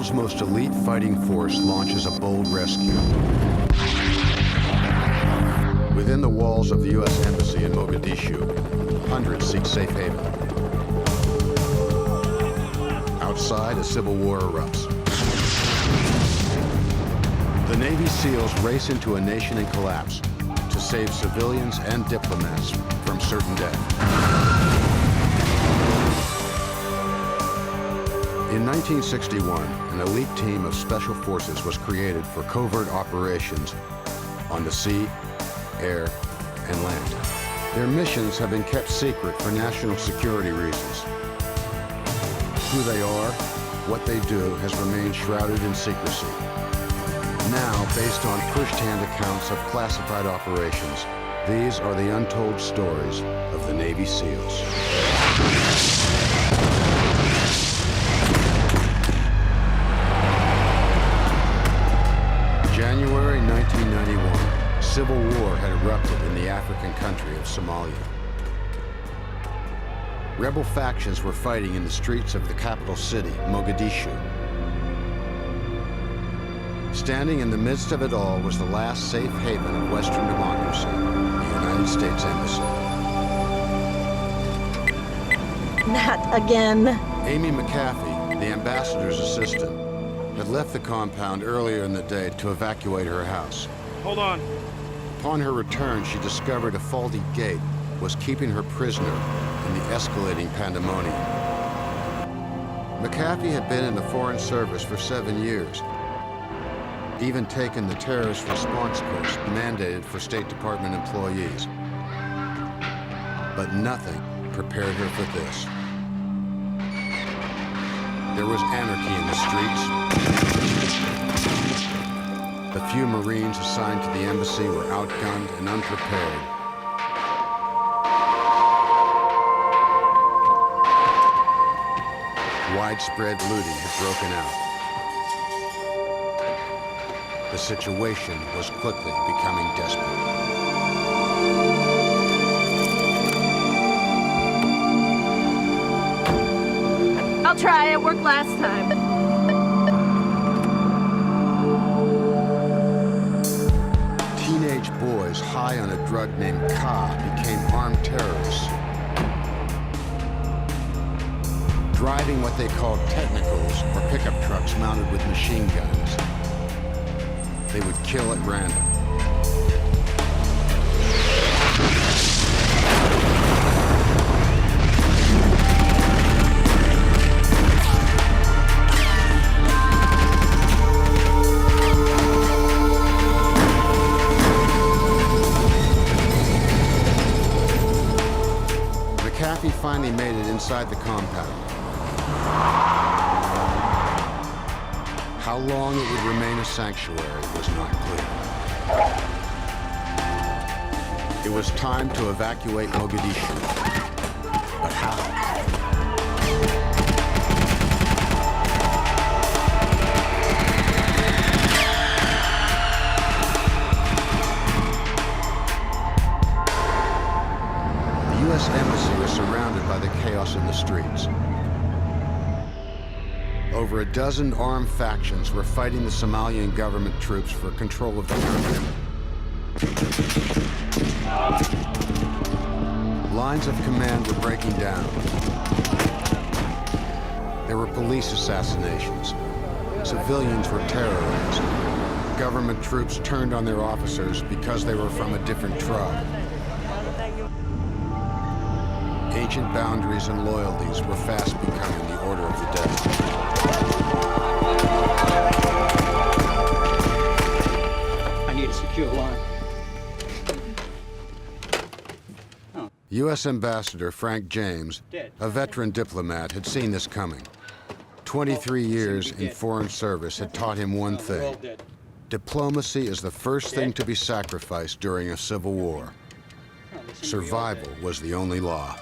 world's most elite fighting force launches a bold rescue. Within the walls of the U.S. Embassy in Mogadishu, hundreds seek safe haven. Outside, a civil war erupts. The Navy SEALs race into a nation in collapse to save civilians and diplomats from certain death. In 1961, an elite team of special forces was created for covert operations on the sea, air, and land. Their missions have been kept secret for national security reasons. Who they are, what they do, has remained shrouded in secrecy. Now, based on first-hand accounts of classified operations, these are the untold stories of the Navy SEALs. January 1991, civil war had erupted in the African country of Somalia. Rebel factions were fighting in the streets of the capital city, Mogadishu. Standing in the midst of it all was the last safe haven of Western democracy, the United States Embassy. Not again. Amy McAfee, the ambassador's assistant, had left the compound earlier in the day to evacuate her house. Hold on. Upon her return, she discovered a faulty gate was keeping her prisoner in the escalating pandemonium. McAfee had been in the Foreign Service for 7 years, even taken the terrorist response course mandated for State Department employees. But nothing prepared her for this. There was anarchy in the streets. The few Marines assigned to the embassy were outgunned and unprepared. Widespread looting had broken out. The situation was quickly becoming desperate. I'll try. It worked last time. Teenage boys high on a drug named Ka became armed terrorists, driving what they called technicals, or pickup trucks mounted with machine guns. They would kill at random. McAfee finally made it inside the compound. How long it would remain a sanctuary was not clear. It was time to evacuate Mogadishu. But how? The U.S. Embassy was surrounded by the chaos in the streets. Over a dozen armed factions were fighting the Somalian government troops for control of the country. Lines of command were breaking down. There were police assassinations. Civilians were terrorized. Government troops turned on their officers because they were from a different tribe. Ancient boundaries and loyalties were fast becoming the order of the day. I need a secure line. U.S. Ambassador Frank James, a veteran diplomat, had seen this coming. 23 years in foreign service had taught him one thing. Diplomacy is the first thing to be sacrificed during a civil war. Survival was the only law.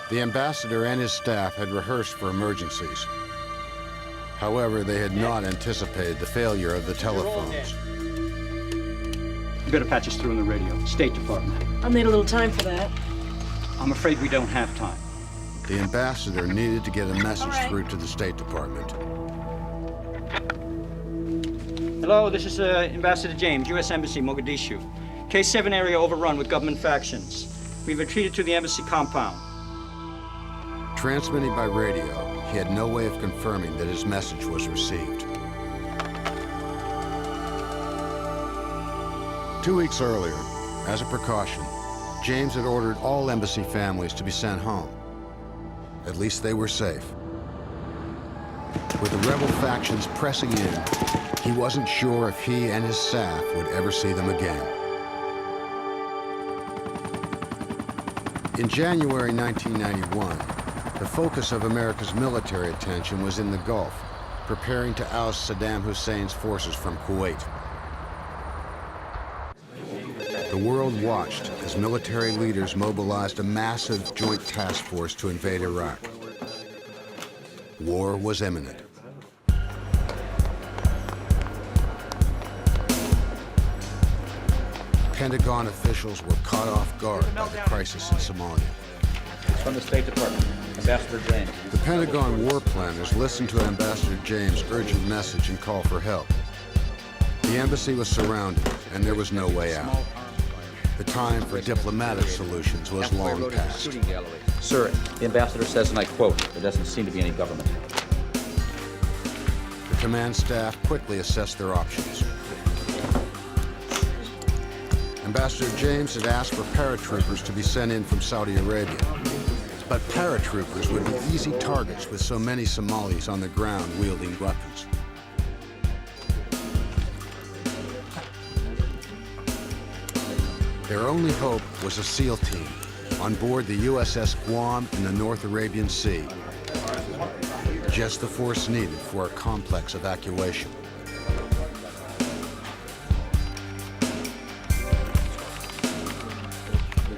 The ambassador and his staff had rehearsed for emergencies. However, they had not anticipated the failure of the telephones. You better patch us through on the radio. State Department. I'll need a little time for that. I'm afraid we don't have time. the ambassador needed to get a message through to the State Department. Hello, this is Ambassador James, U.S. Embassy, Mogadishu. K7 area overrun with government factions. We've retreated to the embassy compound. Transmitting by radio, he had no way of confirming that his message was received. 2 weeks earlier, as a precaution, James had ordered all embassy families to be sent home. At least they were safe. With the rebel factions pressing in, he wasn't sure if he and his staff would ever see them again. In January 1991, the focus of America's military attention was in the Gulf, preparing to oust Saddam Hussein's forces from Kuwait. The world watched as military leaders mobilized a massive joint task force to invade Iraq. War was imminent. Pentagon officials were caught off guard by the crisis in Somalia. It's from the State Department, Ambassador James. The Pentagon war planners listened to Ambassador James' urgent message and call for help. The embassy was surrounded, and there was no way out. The time for diplomatic solutions was long past. Sir, the ambassador says, and I quote, there doesn't seem to be any government. The command staff quickly assessed their options. Ambassador James had asked for paratroopers to be sent in from Saudi Arabia. But paratroopers would be easy targets with so many Somalis on the ground wielding weapons. Their only hope was a SEAL team on board the USS Guam in the North Arabian Sea. Just the force needed for a complex evacuation.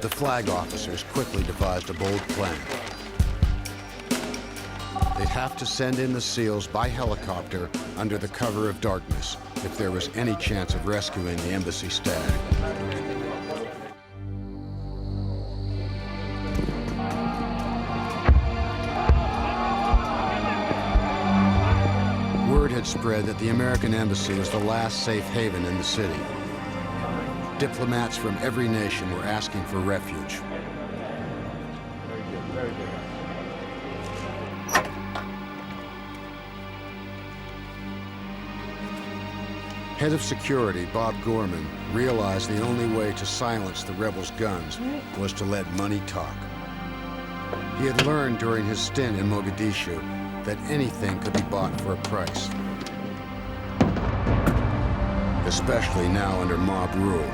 The flag officers quickly devised a bold plan. They'd have to send in the SEALs by helicopter under the cover of darkness if there was any chance of rescuing the embassy staff. Word had spread that the American embassy was the last safe haven in the city. Diplomats from every nation were asking for refuge. Head of security, Bob Gorman, realized the only way to silence the rebels' guns was to let money talk. He had learned during his stint in Mogadishu that anything could be bought for a price, especially now under mob rule.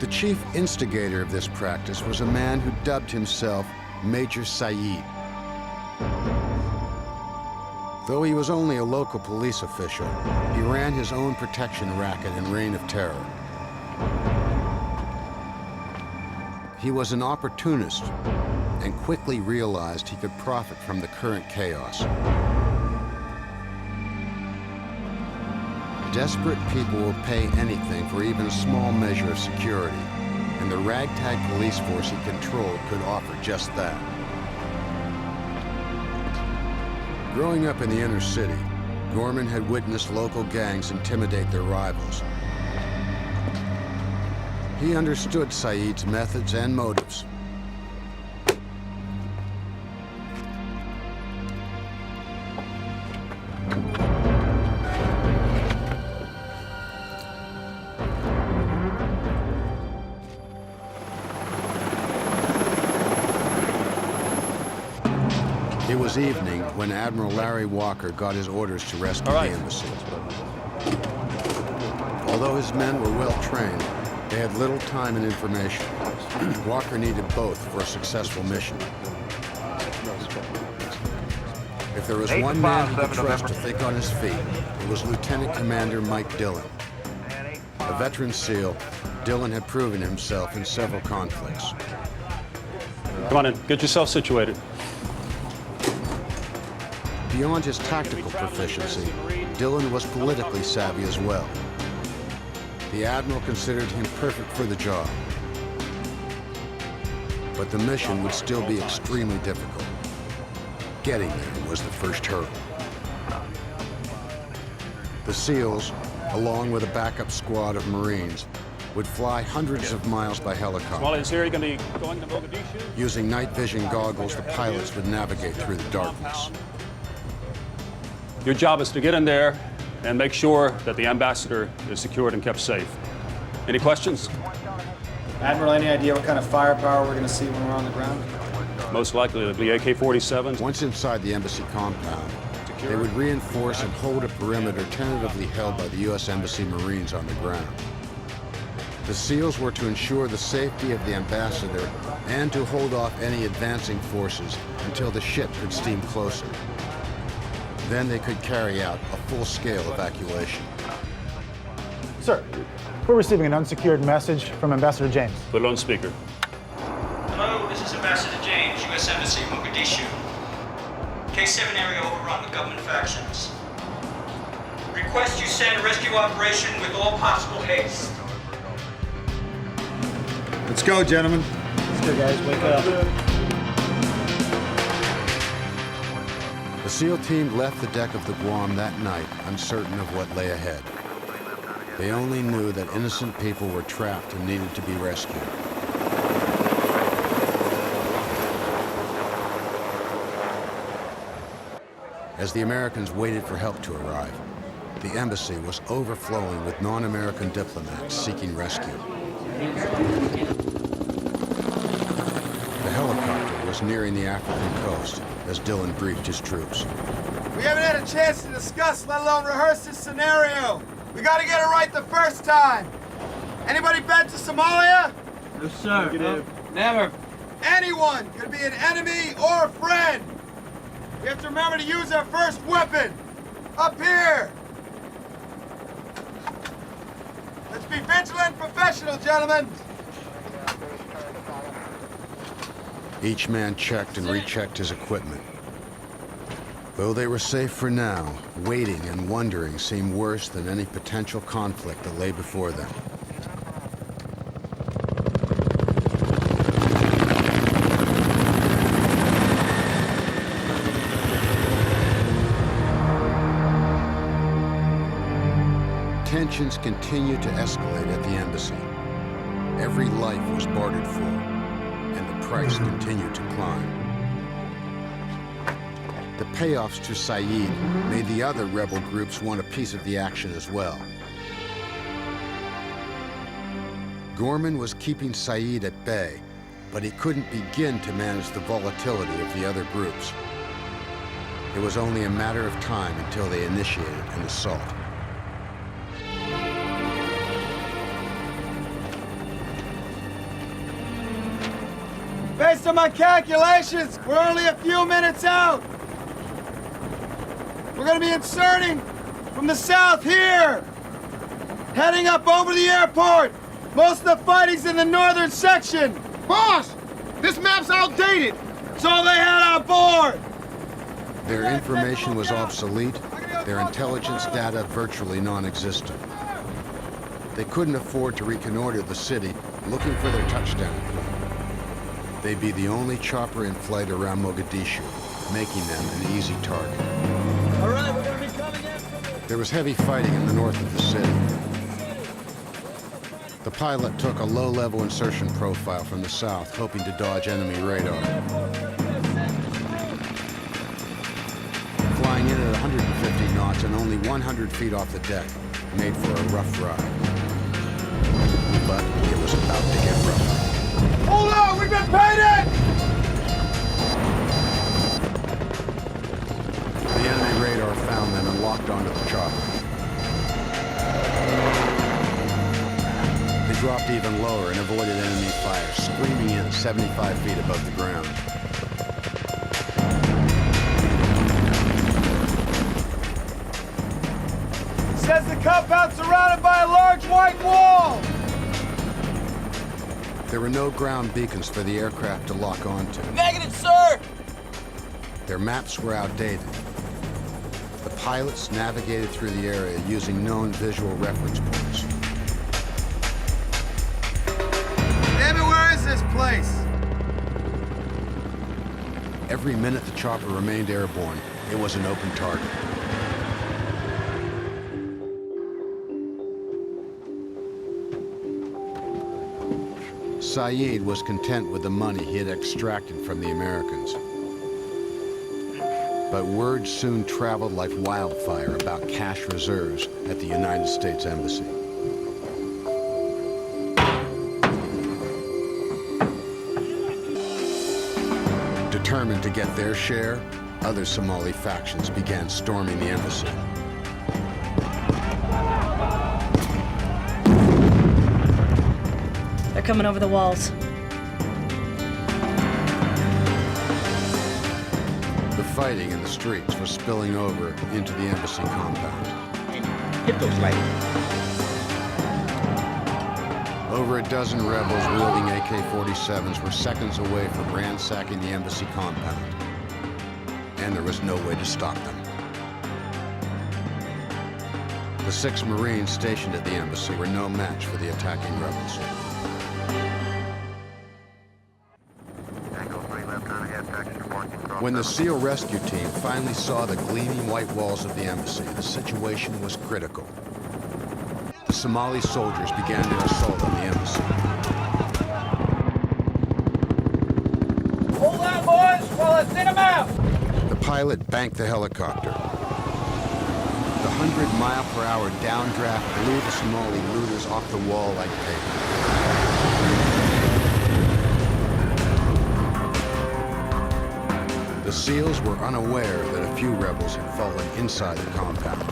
The chief instigator of this practice was a man who dubbed himself Major Saeed. Though he was only a local police official, he ran his own protection racket and reign of terror. He was an opportunist and quickly realized he could profit from the current chaos. Desperate people will pay anything for even a small measure of security, and the ragtag police force he controlled could offer just that. Growing up in the inner city, Gorman had witnessed local gangs intimidate their rivals. He understood Saeed's methods and motives. It was evening when Admiral Larry Walker got his orders to rescue the embassy. Although his men were well trained, they had little time and information. Walker needed both for a successful mission. If there was one man he could trust to think on his feet, it was Lieutenant Commander Mike Dillon. A veteran SEAL, Dillon had proven himself in several conflicts. Come on in, get yourself situated. Beyond his tactical proficiency, Dillon was politically savvy as well. The Admiral considered him perfect for the job. But the mission would still be extremely difficult. Getting there was the first hurdle. The SEALs, along with a backup squad of Marines, would fly hundreds of miles by helicopter. While he's here, you're going to be going to Mogadishu? Using night vision goggles, the pilots would navigate through the darkness. Your job is to get in there and make sure that the ambassador is secured and kept safe. Any questions? Admiral, any idea what kind of firepower we're going to see when we're on the ground? Most likely it'll be AK-47s. Once inside the embassy compound, they would reinforce and hold a perimeter tentatively held by the U.S. Embassy Marines on the ground. The SEALs were to ensure the safety of the ambassador and to hold off any advancing forces until the ship could steam closer. Then they could carry out a full-scale evacuation. Sir, we're receiving an unsecured message from Ambassador James. Put it on speaker. Hello, this is Ambassador James, U.S. Embassy, Mogadishu. K7 area overrun with government factions. Request you send a rescue operation with all possible haste. Let's go, gentlemen. Let's go, guys. Wake up. The SEAL team left the deck of the Guam that night, uncertain of what lay ahead. They only knew that innocent people were trapped and needed to be rescued. As the Americans waited for help to arrive, the embassy was overflowing with non-American diplomats seeking rescue. The helicopter was nearing the African coast as Dillon briefed his troops. We haven't had a chance to discuss, let alone rehearse this scenario. We gotta get it right the first time. Anybody been to Somalia? No, sir. Never. Anyone could be an enemy or a friend. We have to remember to use our first weapon. Up here. Let's be vigilant and professional, gentlemen. Each man checked and rechecked his equipment. Though they were safe for now, waiting and wondering seemed worse than any potential conflict that lay before them. Tensions continued to escalate at the embassy. Every life was bartered for, and the price continued to climb. The payoffs to Said made the other rebel groups want a piece of the action as well. Gorman was keeping Said at bay, but he couldn't begin to manage the volatility of the other groups. It was only a matter of time until they initiated an assault. Based on my calculations, we're only a few minutes out. We're gonna be inserting from the south here, heading up over the airport. Most of the fighting's in the northern section. Boss, this map's outdated. It's all they had on board. Their information was obsolete, their intelligence data virtually non-existent. They couldn't afford to reconnoiter the city looking for their touchdown point. They'd be the only chopper in flight around Mogadishu, making them an easy target. All right, we're gonna be coming in from the... There was heavy fighting in the north of the city. The pilot took a low-level insertion profile from the south, hoping to dodge enemy radar. Flying in at 150 knots and only 100 feet off the deck, made for a rough ride. But it was about to get rougher. Hold on, we've been painted! The enemy radar found them and locked onto the chopper. They dropped even lower and avoided enemy fire, screaming in at 75 feet above the ground. It says the compound's surrounded by a large white wall. There were no ground beacons for the aircraft to lock onto. Negative, sir! Their maps were outdated. The pilots navigated through the area using known visual reference points. Damn it, where is this place? Every minute the chopper remained airborne, it was an open target. Saeed was content with the money he had extracted from the Americans. But word soon traveled like wildfire about cash reserves at the United States Embassy. Determined to get their share, other Somali factions began storming the embassy. They're coming over the walls. The fighting in the streets was spilling over into the embassy compound. Hit those lights. Over a dozen rebels wielding AK-47s were seconds away from ransacking the embassy compound. And there was no way to stop them. The 6 Marines stationed at the embassy were no match for the attacking rebels. When the SEAL rescue team finally saw the gleaming white walls of the embassy, the situation was critical. The Somali soldiers began their assault on the embassy. Hold on, boys, while I thin them out. The pilot banked the helicopter. The 100-mile-per-hour downdraft blew the Somali looters off the wall like paper. The SEALs were unaware that a few rebels had fallen inside the compound.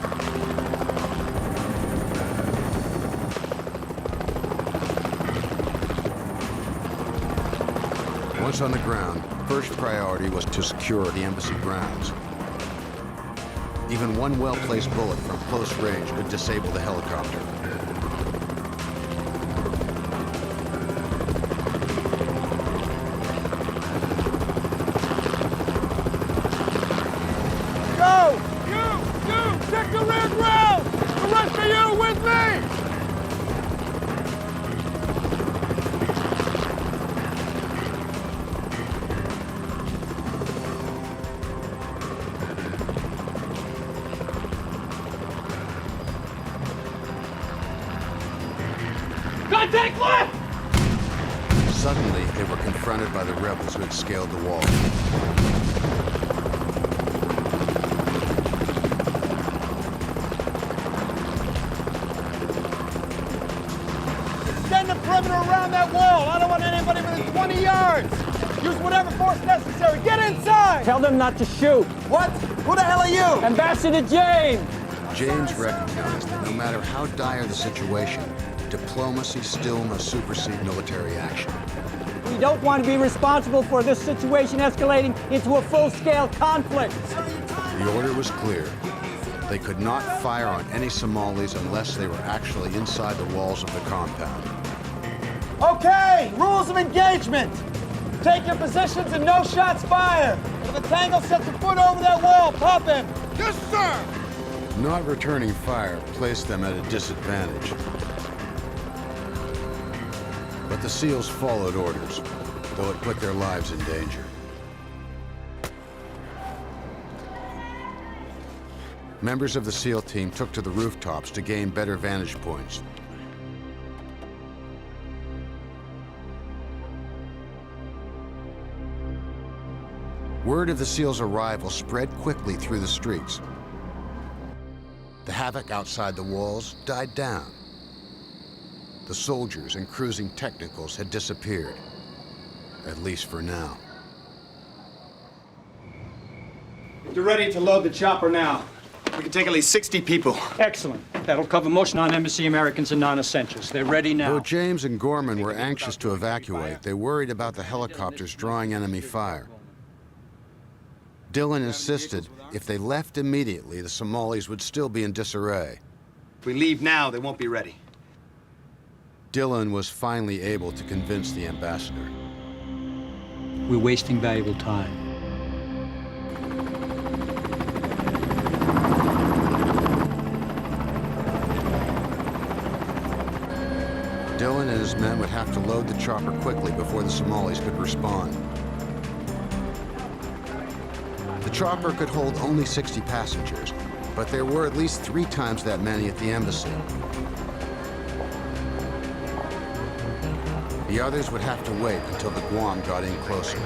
Once on the ground, first priority was to secure the embassy grounds. Even one well-placed bullet from close range could disable the helicopter. Go! You! Take the rear ground! The rest of you with me! Contact left! Suddenly, they were confronted by the rebels who had scaled the wall. Extend the perimeter around that wall. I don't want anybody within 20 yards. Use whatever force necessary. Get inside! Tell them not to shoot. What? Who the hell are you? Ambassador James! James recognized that no matter how dire the situation, diplomacy still must supersede military action. We don't want to be responsible for this situation escalating into a full-scale conflict. The order was clear. They could not fire on any Somalis unless they were actually inside the walls of the compound. Okay, rules of engagement. Take your positions and no shots fired. If the Tango sets a foot over that wall, pop him. Yes, sir! Not returning fire placed them at a disadvantage. But the SEALs followed orders, though it put their lives in danger. Members of the SEAL team took to the rooftops to gain better vantage points. Word of the SEALs' arrival spread quickly through the streets. The havoc outside the walls died down. The soldiers and cruising technicals had disappeared, at least for now. You're ready to load the chopper now. We can take at least 60 people. Excellent. That'll cover most non-embassy Americans and non-essentials. They're ready now. Though James and Gorman were anxious to evacuate, they worried about the helicopters drawing enemy fire. Dillon insisted if they left immediately, the Somalis would still be in disarray. If we leave now, they won't be ready. Dillon was finally able to convince the ambassador. We're wasting valuable time. Dillon and his men would have to load the chopper quickly before the Somalis could respond. The chopper could hold only 60 passengers, but there were at least 3 times that many at the embassy. The others would have to wait until the Guam got in closer.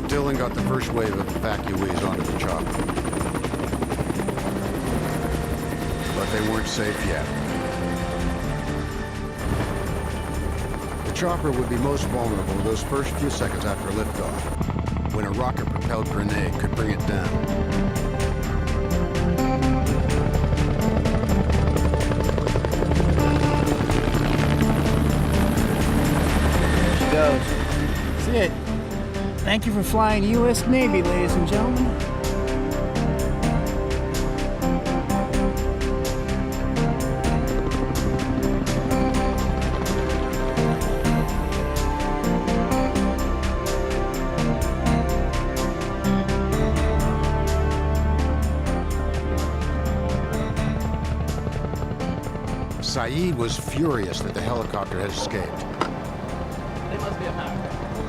Dylan got the first wave of evacuees onto the chopper. But they weren't safe yet. The chopper would be most vulnerable those first few seconds after liftoff, when a rocket-propelled grenade could bring it down. There she goes. That's it. Thank you for flying U.S. Navy, ladies and gentlemen. Saeed was furious that the helicopter had escaped.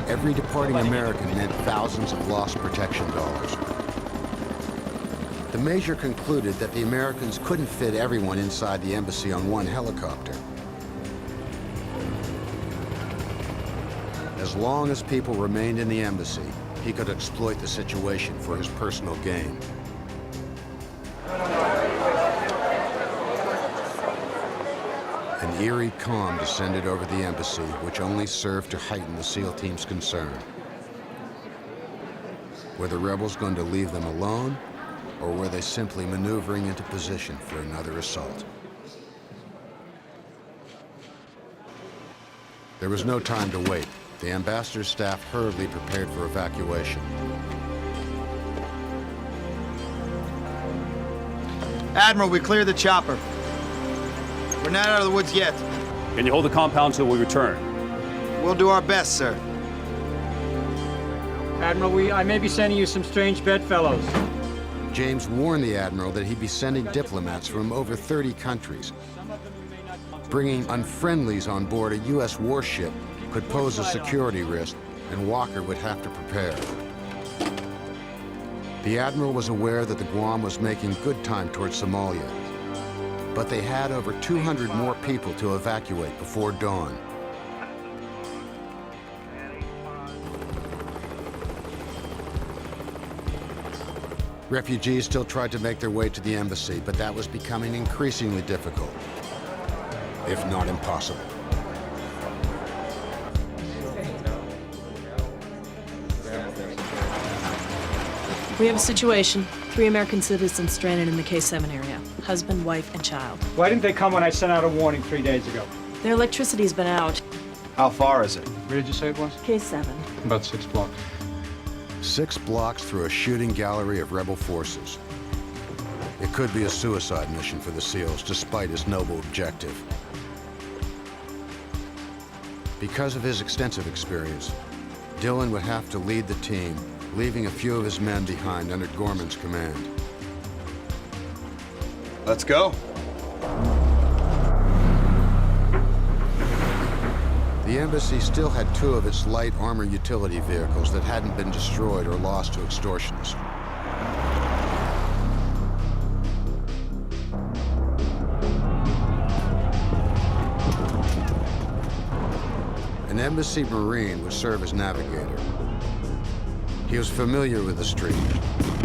Every departing American meant thousands of lost protection dollars. The Major concluded that the Americans couldn't fit everyone inside the embassy on one helicopter. As long as people remained in the embassy, he could exploit the situation for his personal gain. An eerie calm descended over the embassy, which only served to heighten the SEAL team's concern. Were the rebels going to leave them alone, or were they simply maneuvering into position for another assault? There was no time to wait. The ambassador's staff hurriedly prepared for evacuation. Admiral, we cleared the chopper. We're not out of the woods yet. Can you hold the compound till we return? We'll do our best, sir. Admiral, I may be sending you some strange bedfellows. James warned the Admiral that he'd be sending diplomats from over 30 countries. Bringing unfriendlies on board a U.S. warship could pose a security risk, and Walker would have to prepare. The Admiral was aware that the Guam was making good time towards Somalia, but they had over 200 more people to evacuate before dawn. Refugees still tried to make their way to the embassy, but that was becoming increasingly difficult, if not impossible. We have a situation. 3 American citizens stranded in the K7 area. Husband, wife, and child. Why didn't they come when I sent out a warning 3 days ago? Their electricity's been out. How far is it? Where did you say it was? K7. About 6 blocks. 6 blocks through a shooting gallery of rebel forces. It could be a suicide mission for the SEALs, despite its noble objective. Because of his extensive experience, Dylan would have to lead the team, leaving a few of his men behind under Gorman's command. Let's go. The embassy still had 2 of its light armor utility vehicles that hadn't been destroyed or lost to extortionists. An embassy Marine would serve as navigator. He was familiar with the street,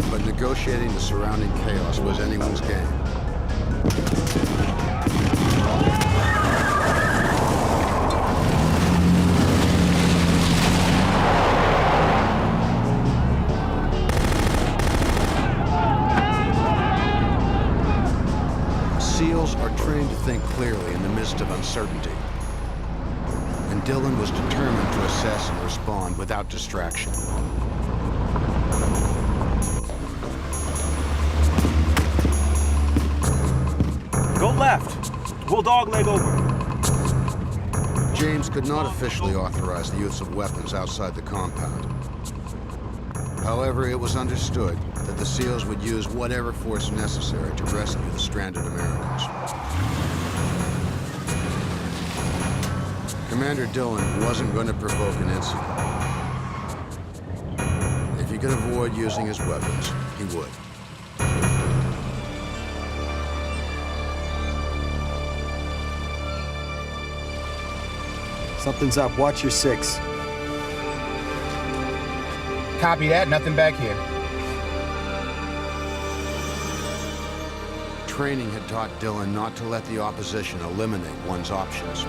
but negotiating the surrounding chaos was anyone's game. SEALs are trained to think clearly in the midst of uncertainty, and Dylan was determined to assess and respond without distraction. Go left. We'll dogleg over. James could not officially authorize the use of weapons outside the compound. However, it was understood that the SEALs would use whatever force necessary to rescue the stranded Americans. Commander Dillon wasn't going to provoke an incident. If he could avoid using his weapons, he would. Something's up. Watch your 6. Copy that. Nothing back here. Training had taught Dillon not to let the opposition eliminate one's options.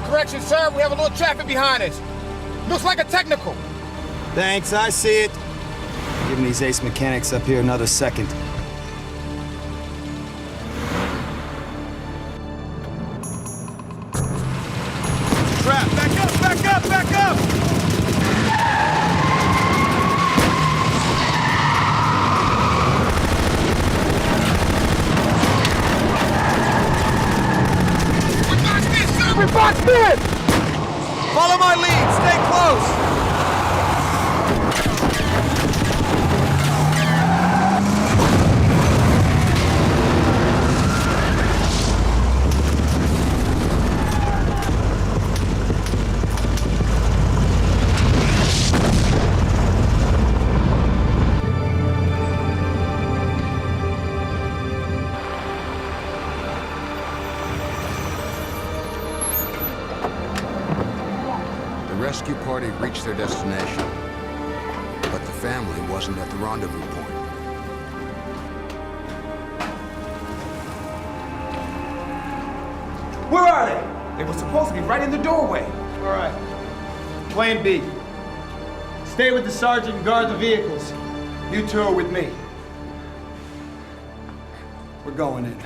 Correction, sir. We have a little traffic behind us. Looks like a technical. Thanks, I see it. Giving these ace mechanics up here another second. Trap! Back up! Back up! Back up! We boxed in! Follow my lead! Stay close! The rescue party reached their destination, but the family wasn't at the rendezvous point. Where are they? They were supposed to be right in the doorway. All right. Plan B. Stay with the sergeant and guard the vehicles. You two are with me. We're going in.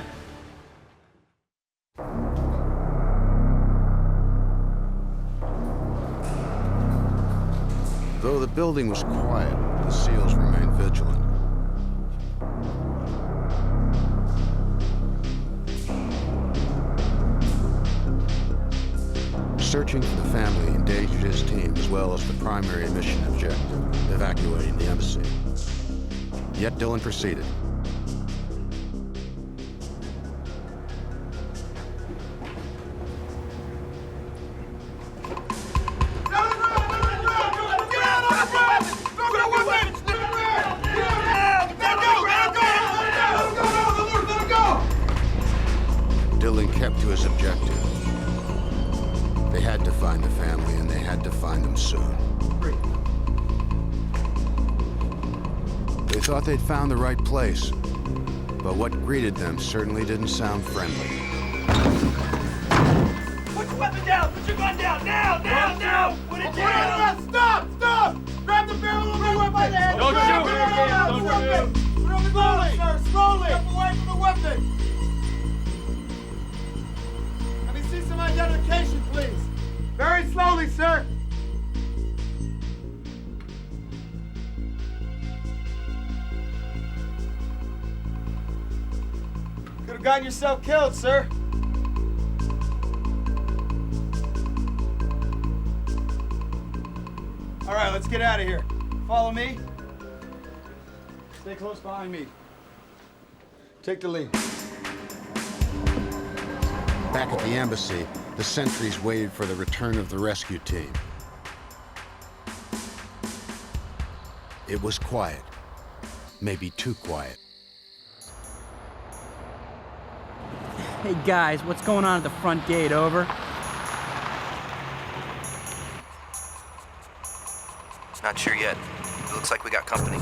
Though the building was quiet, the SEALs remained vigilant. Searching for the family endangered his team as well as the primary mission objective, evacuating the embassy. Yet Dillon proceeded. Dillon kept to his objective. They had to find the family, and they had to find them soon. They thought they'd found the right place, but what greeted them certainly didn't sound friendly. Put your weapon down! Put your gun down! Now! Now! Now! Put it down! Stop! Stop! Grab the barrel of my weapon by the head! Don't Grab shoot! the barrel of the weapon! Put it on the slowly, sir! Slowly! Step away from the weapon! Let me see some identification, please. Very slowly, sir. Could have gotten yourself killed, sir. All right, let's get out of here. Follow me. Stay close behind me. Take the lead. Back at the embassy, the sentries waited for the return of the rescue team. It was quiet. Maybe too quiet. Hey guys, what's going on at the front gate? Over? Not sure yet. It looks like we got company.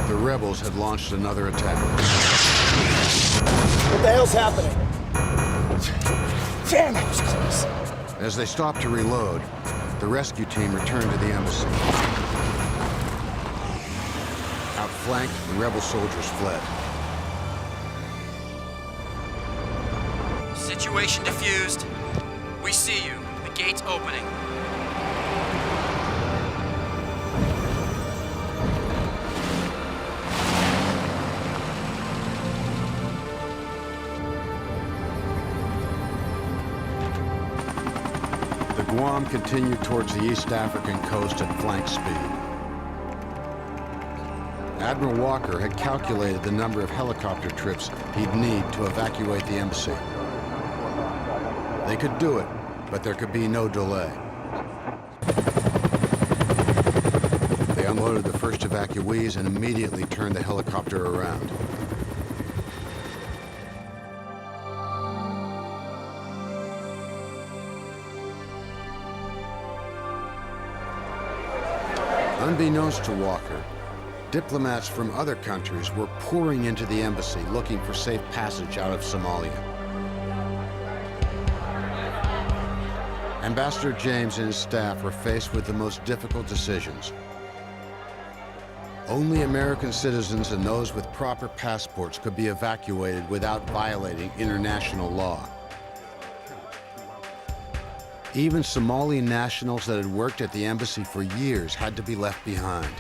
The rebels had launched another attack. What the hell's happening? Damn, that was close. As they stopped to reload, the rescue team returned to the embassy. Outflanked, the rebel soldiers fled. Situation diffused. We see you. The gate's opening. Guam continued towards the East African coast at flank speed. Admiral Walker had calculated the number of helicopter trips he'd need to evacuate the embassy. They could do it, but there could be no delay. They unloaded the first evacuees and immediately turned the helicopter around. Unbeknownst to Walker, diplomats from other countries were pouring into the embassy looking for safe passage out of Somalia. Ambassador James and his staff were faced with the most difficult decisions. Only American citizens and those with proper passports could be evacuated without violating international law. Even Somali nationals that had worked at the embassy for years had to be left behind.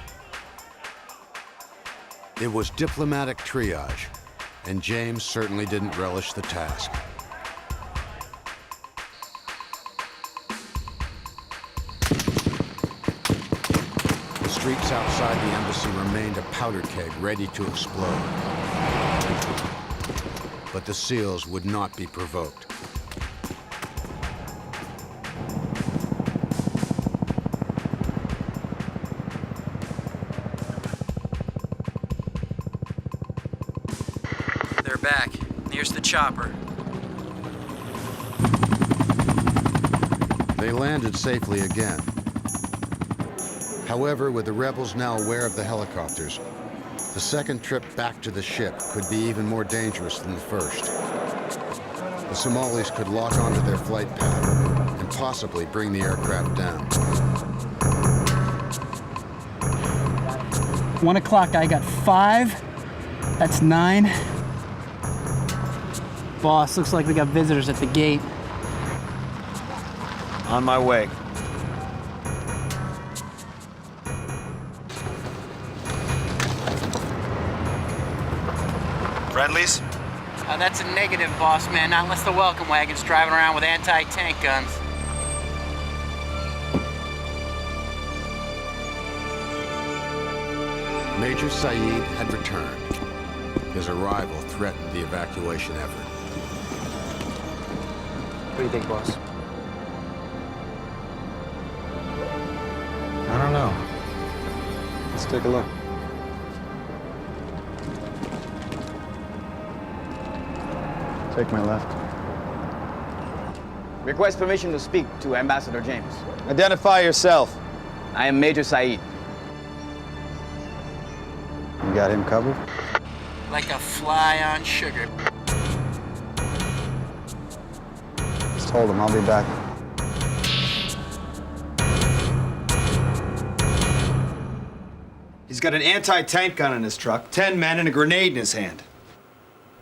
It was diplomatic triage, and James certainly didn't relish the task. The streets outside the embassy remained a powder keg ready to explode. But the SEALs would not be provoked. They're back. Here's the chopper. They landed safely again. However, with the rebels now aware of the helicopters, the second trip back to the ship could be even more dangerous than the first. The Somalis could lock onto their flight path and possibly bring the aircraft down. 1 o'clock, I got 5. That's 9. Boss, looks like we got visitors at the gate. On my way. Friendlies? That's a negative, boss man. Not unless the welcome wagon's driving around with anti-tank guns. Major Saeed had returned. His arrival threatened the evacuation effort. What do you think, boss? I don't know. Let's take a look. Take my left. Request permission to speak to Ambassador James. Identify yourself. I am Major Saeed. You got him covered? Like a fly on sugar. Just hold him, I'll be back. He's got an anti-tank gun in his truck, 10 men, and a grenade in his hand.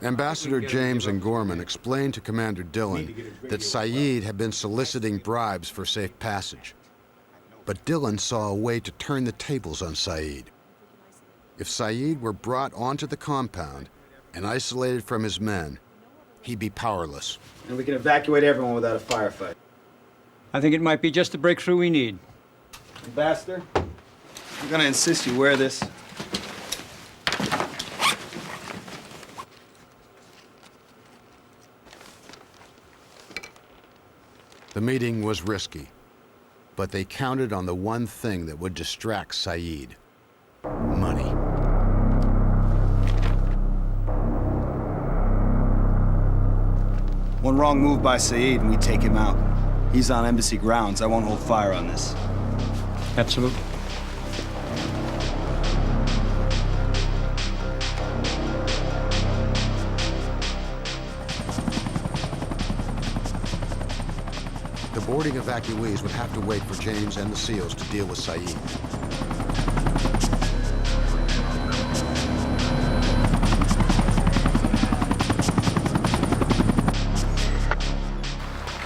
Ambassador James and Gorman explained to Commander Dillon that Saeed had been soliciting bribes for safe passage. But Dillon saw a way to turn the tables on Saeed. If Saeed were brought onto the compound and isolated from his men, he'd be powerless. And we can evacuate everyone without a firefight. I think it might be just the breakthrough we need. Ambassador, I'm gonna insist you wear this. The meeting was risky, but they counted on the one thing that would distract Saeed: money. One wrong move by Saeed and we take him out. He's on embassy grounds. I won't hold fire on this. Absolutely. The boarding evacuees would have to wait for James and the SEALs to deal with Saeed.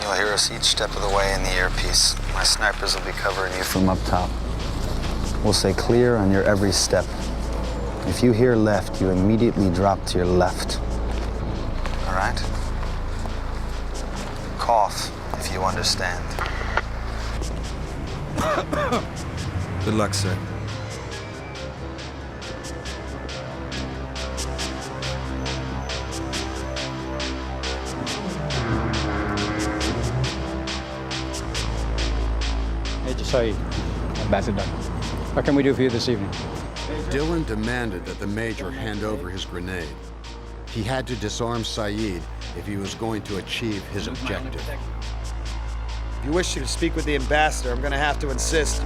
You'll hear us each step of the way in the earpiece. My snipers will be covering you from up top. We'll say clear on your every step. If you hear left, you immediately drop to your left. All right? Cough, if you understand. Good luck, sir. Major Saeed. Ambassador. What can we do for you this evening? Dillon demanded that the Major hand over his grenade. He had to disarm Saeed if he was going to achieve his objective. If you wish to speak with the ambassador, I'm gonna have to insist.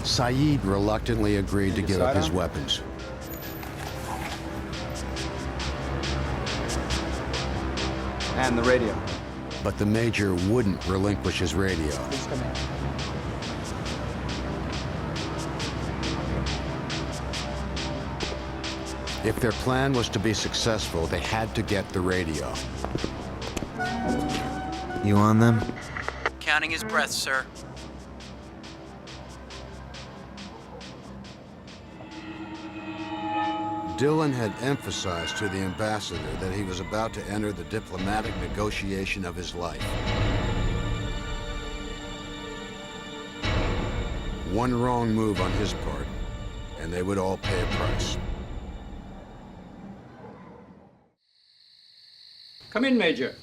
Saeed reluctantly agreed to give up his weapons. And the radio. But the Major wouldn't relinquish his radio. Please come in. If their plan was to be successful, they had to get the radio. You on them? Counting his breath, sir. Dillon had emphasized to the ambassador that he was about to enter the diplomatic negotiation of his life. One wrong move on his part, and they would all pay a price. Come in, Major.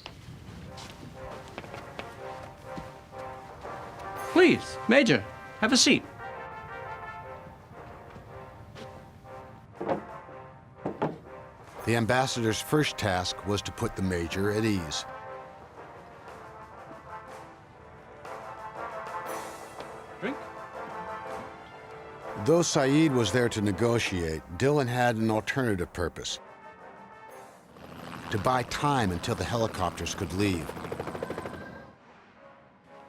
Please, Major, have a seat. The ambassador's first task was to put the Major at ease. Drink? Though Saeed was there to negotiate, Dillon had an alternative purpose: to buy time until the helicopters could leave.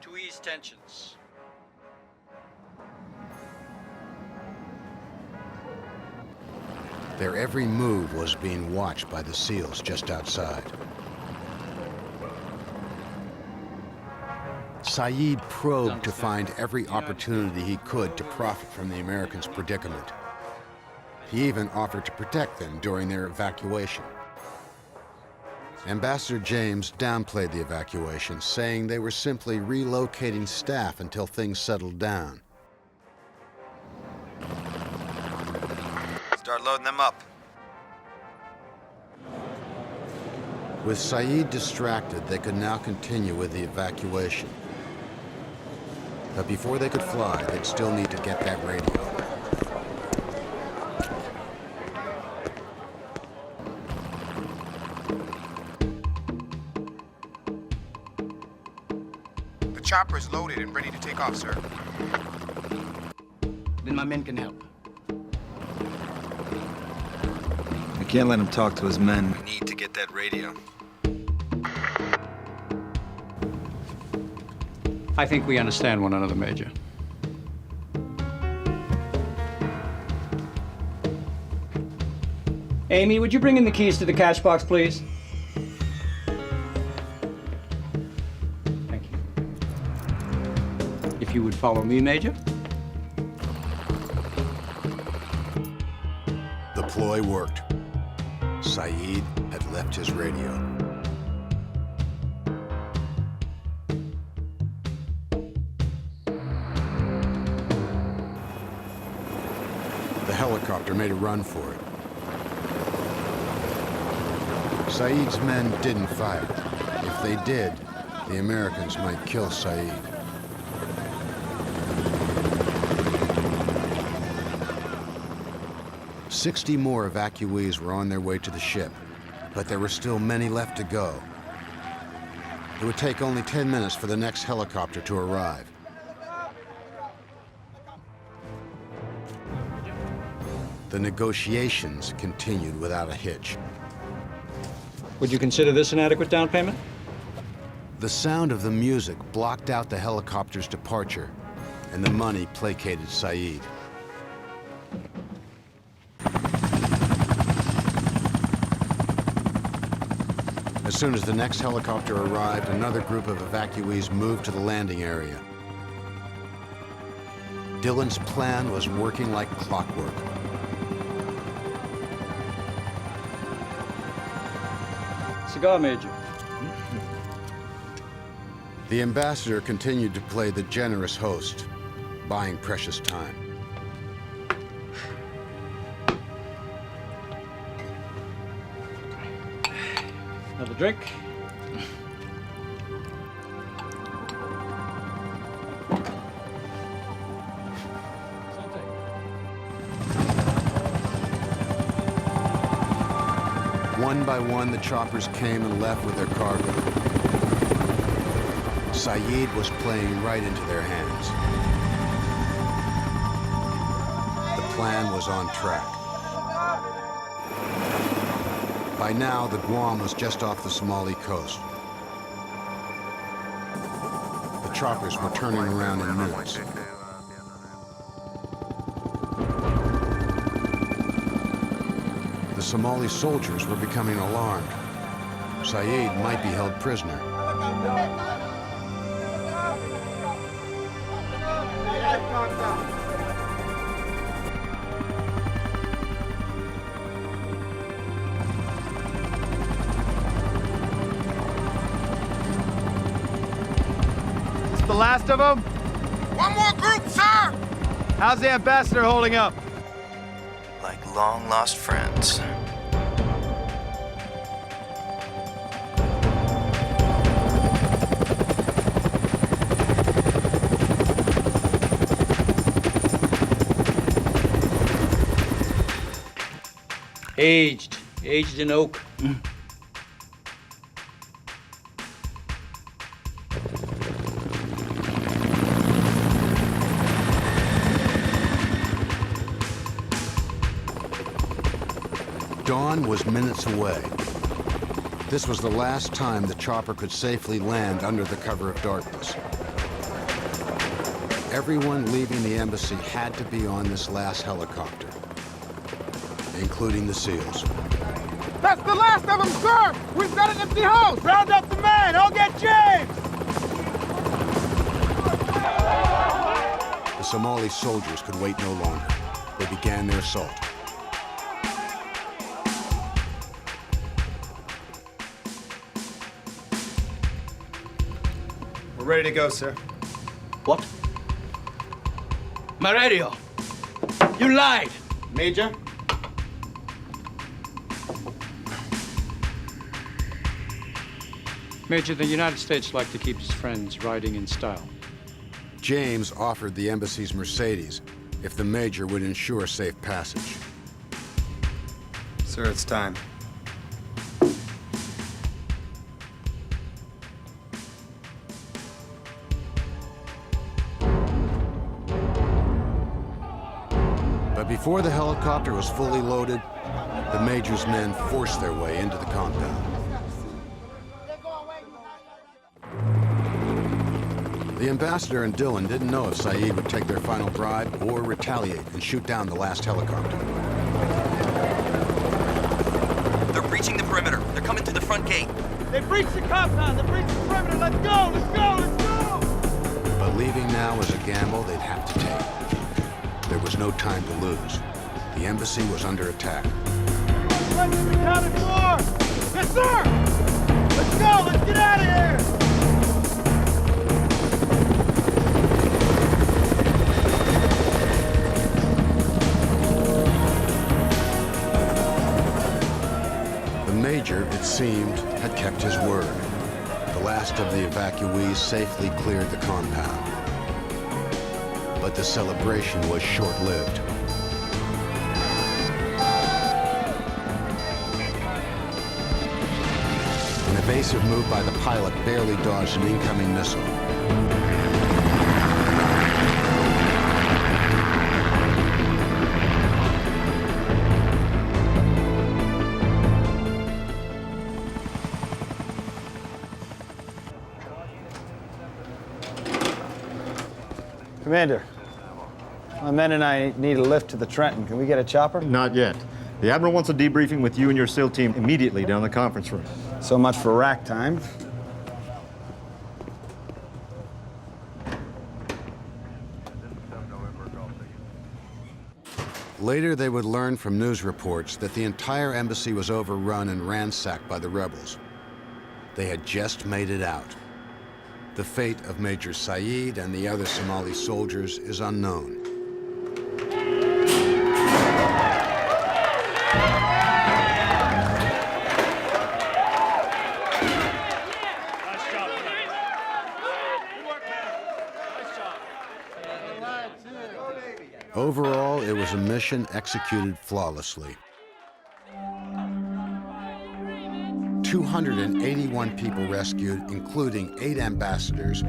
To ease tensions. Their every move was being watched by the SEALs just outside. Saeed probed to find every opportunity he could to profit from the Americans' predicament. He even offered to protect them during their evacuation. Ambassador James downplayed the evacuation, saying they were simply relocating staff until things settled down. Start loading them up. With Saeed distracted, they could now continue with the evacuation. But before they could fly, they'd still need to get that radio. The chopper is loaded and ready to take off, sir. Then my men can help. We can't let him talk to his men. We need to get that radio. I think we understand one another, Major. Amy, would you bring in the keys to the catch box, please? Thank you. If you would follow me, Major. The ploy worked. Saeed had left his radio. The helicopter made a run for it. Saeed's men didn't fire. If they did, the Americans might kill Saeed. "60 more evacuees were on their way to the ship, but there were still many left to go. It would take only 10 minutes for the next helicopter to arrive. The negotiations continued without a hitch. Would you consider this an adequate down payment? The sound of the music blocked out the helicopter's departure, and the money placated Saeed. As soon as the next helicopter arrived, another group of evacuees moved to the landing area. Dillon's plan was working like clockwork. Cigar, Major. The ambassador continued to play the generous host, buying precious time. Another drink? One by one, the choppers came and left with their cargo. Saeed was playing right into their hands. The plan was on track. By now, the Guam was just off the Somali coast. The choppers were turning around in minutes. The Somali soldiers were becoming alarmed. Saeed might be held prisoner. Is this the last of them? One more group, sir! How's the ambassador holding up? Like long-lost friends. Aged in oak. Dawn was minutes away. This was the last time the chopper could safely land under the cover of darkness. Everyone leaving the embassy had to be on this last helicopter, including the SEALs. That's the last of them, sir! We've got an empty house! Round up the men! I'll get James! The Somali soldiers could wait no longer. They began their assault. We're ready to go, sir. What? My radio. You lied. Major? Major, the United States like to keep its friends riding in style. James offered the embassy's Mercedes if the Major would ensure safe passage. Sir, it's time. But before the helicopter was fully loaded, the Major's men forced their way into the compound. The ambassador and Dillon didn't know if Saeed would take their final bribe or retaliate and shoot down the last helicopter. They're breaching the perimeter. They're coming through the front gate. They breached the compound! They breached the perimeter! Let's go! Let's go! Let's go! But leaving now was a gamble they'd have to take. There was no time to lose. The embassy was under attack. Let's accounted for! Yes, sir! Let's go! Let's get out of here! The Major, it seemed, had kept his word. The last of the evacuees safely cleared the compound. But the celebration was short-lived. An evasive move by the pilot barely dodged an incoming missile. Commander, my men and I need a lift to the Trenton. Can we get a chopper? Not yet. The Admiral wants a debriefing with you and your SEAL team immediately down the conference room. So much for rack time. Later, they would learn from news reports that the entire embassy was overrun and ransacked by the rebels. They had just made it out. The fate of Major Saeed and the other Somali soldiers is unknown. Overall, it was a mission executed flawlessly. 281 people rescued, including 8 ambassadors,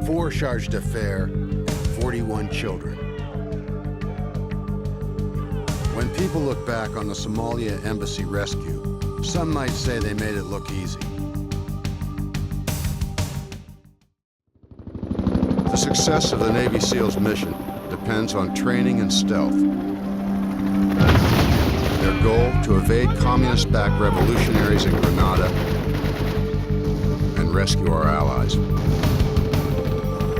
4 charge d'affaires, and 41 children. When people look back on the Somalia embassy rescue, some might say they made it look easy. The success of the Navy SEALs mission depends on training and stealth. Their goal to evade communist-backed revolutionaries in Grenada and rescue our allies.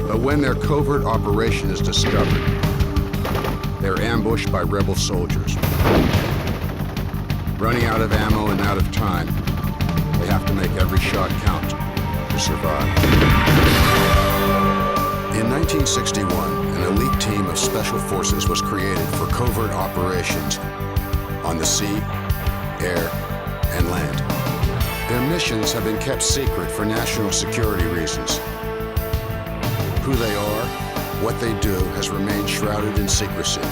But when their covert operation is discovered, they're ambushed by rebel soldiers. Running out of ammo and out of time, they have to make every shot count to survive. In 1961, an elite team of special forces was created for covert operations on the sea, air, and land. Their missions have been kept secret for national security reasons. Who they are, what they do, has remained shrouded in secrecy.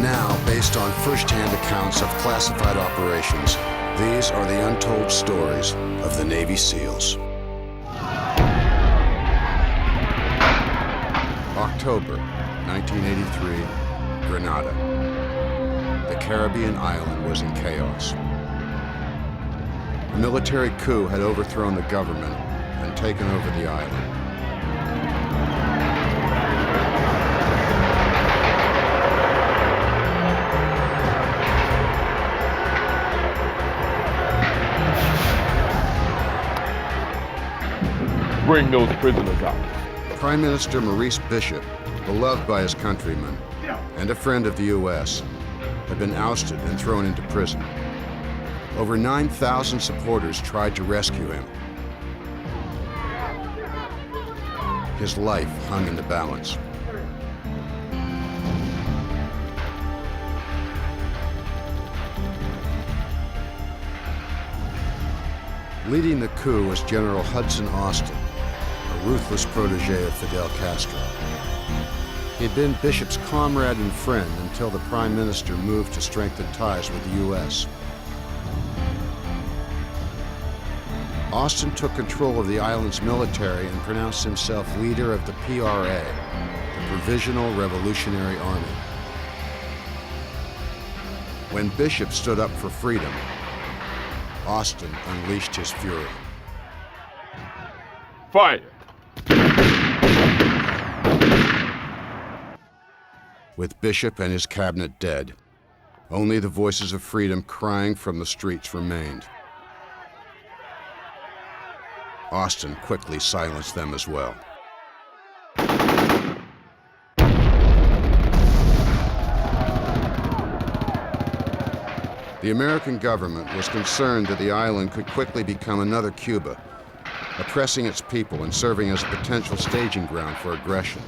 Now, based on first-hand accounts of classified operations, these are the untold stories of the Navy SEALs. October 1983, Grenada. The Caribbean island was in chaos. A military coup had overthrown the government and taken over the island. Bring those prisoners out. Prime Minister Maurice Bishop, beloved by his countrymen and a friend of the U.S., had been ousted and thrown into prison. Over 9,000 supporters tried to rescue him. His life hung in the balance. Leading the coup was General Hudson Austin, a ruthless protege of Fidel Castro. He had been Bishop's comrade and friend until the Prime Minister moved to strengthen ties with the U.S. Austin took control of the island's military and pronounced himself leader of the PRA, the Provisional Revolutionary Army. When Bishop stood up for freedom, Austin unleashed his fury. Fire! With Bishop and his cabinet dead, only the voices of freedom crying from the streets remained. Austin quickly silenced them as well. The American government was concerned that the island could quickly become another Cuba, oppressing its people and serving as a potential staging ground for aggression.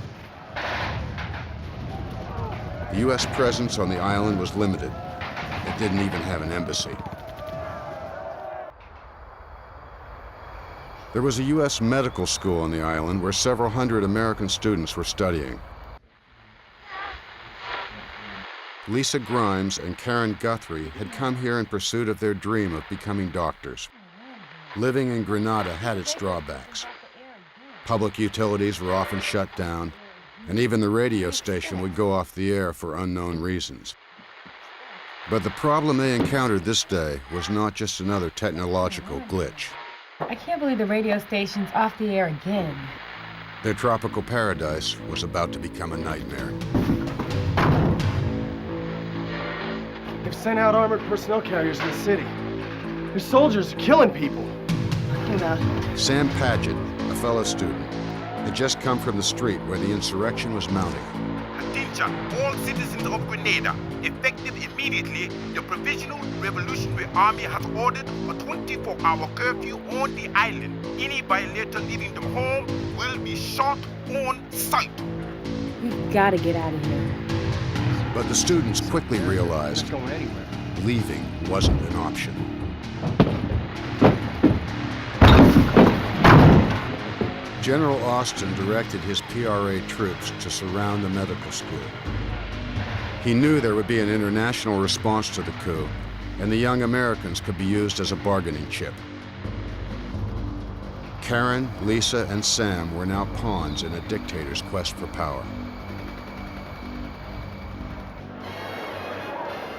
The U.S. presence on the island was limited. It didn't even have an embassy. There was a U.S. medical school on the island where several hundred American students were studying. Lisa Grimes and Karen Guthrie had come here in pursuit of their dream of becoming doctors. Living in Grenada had its drawbacks. Public utilities were often shut down, and even the radio station would go off the air for unknown reasons. But the problem they encountered this day was not just another technological glitch. I can't believe the radio station's off the air again. Their tropical paradise was about to become a nightmare. They've sent out armored personnel carriers in the city. Their soldiers are killing people. Sam Paget, a fellow student, had just come from the street where the insurrection was mounting. Attention, all citizens of Grenada. effective immediately, the Provisional Revolutionary Army has ordered a 24-hour curfew on the island. Any violator leaving the home will be shot on sight. We've got to get out of here. But the students quickly realized leaving wasn't an option. General Austin directed his PRA troops to surround the medical school. He knew there would be an international response to the coup, and the young Americans could be used as a bargaining chip. Karen, Lisa, and Sam were now pawns in a dictator's quest for power.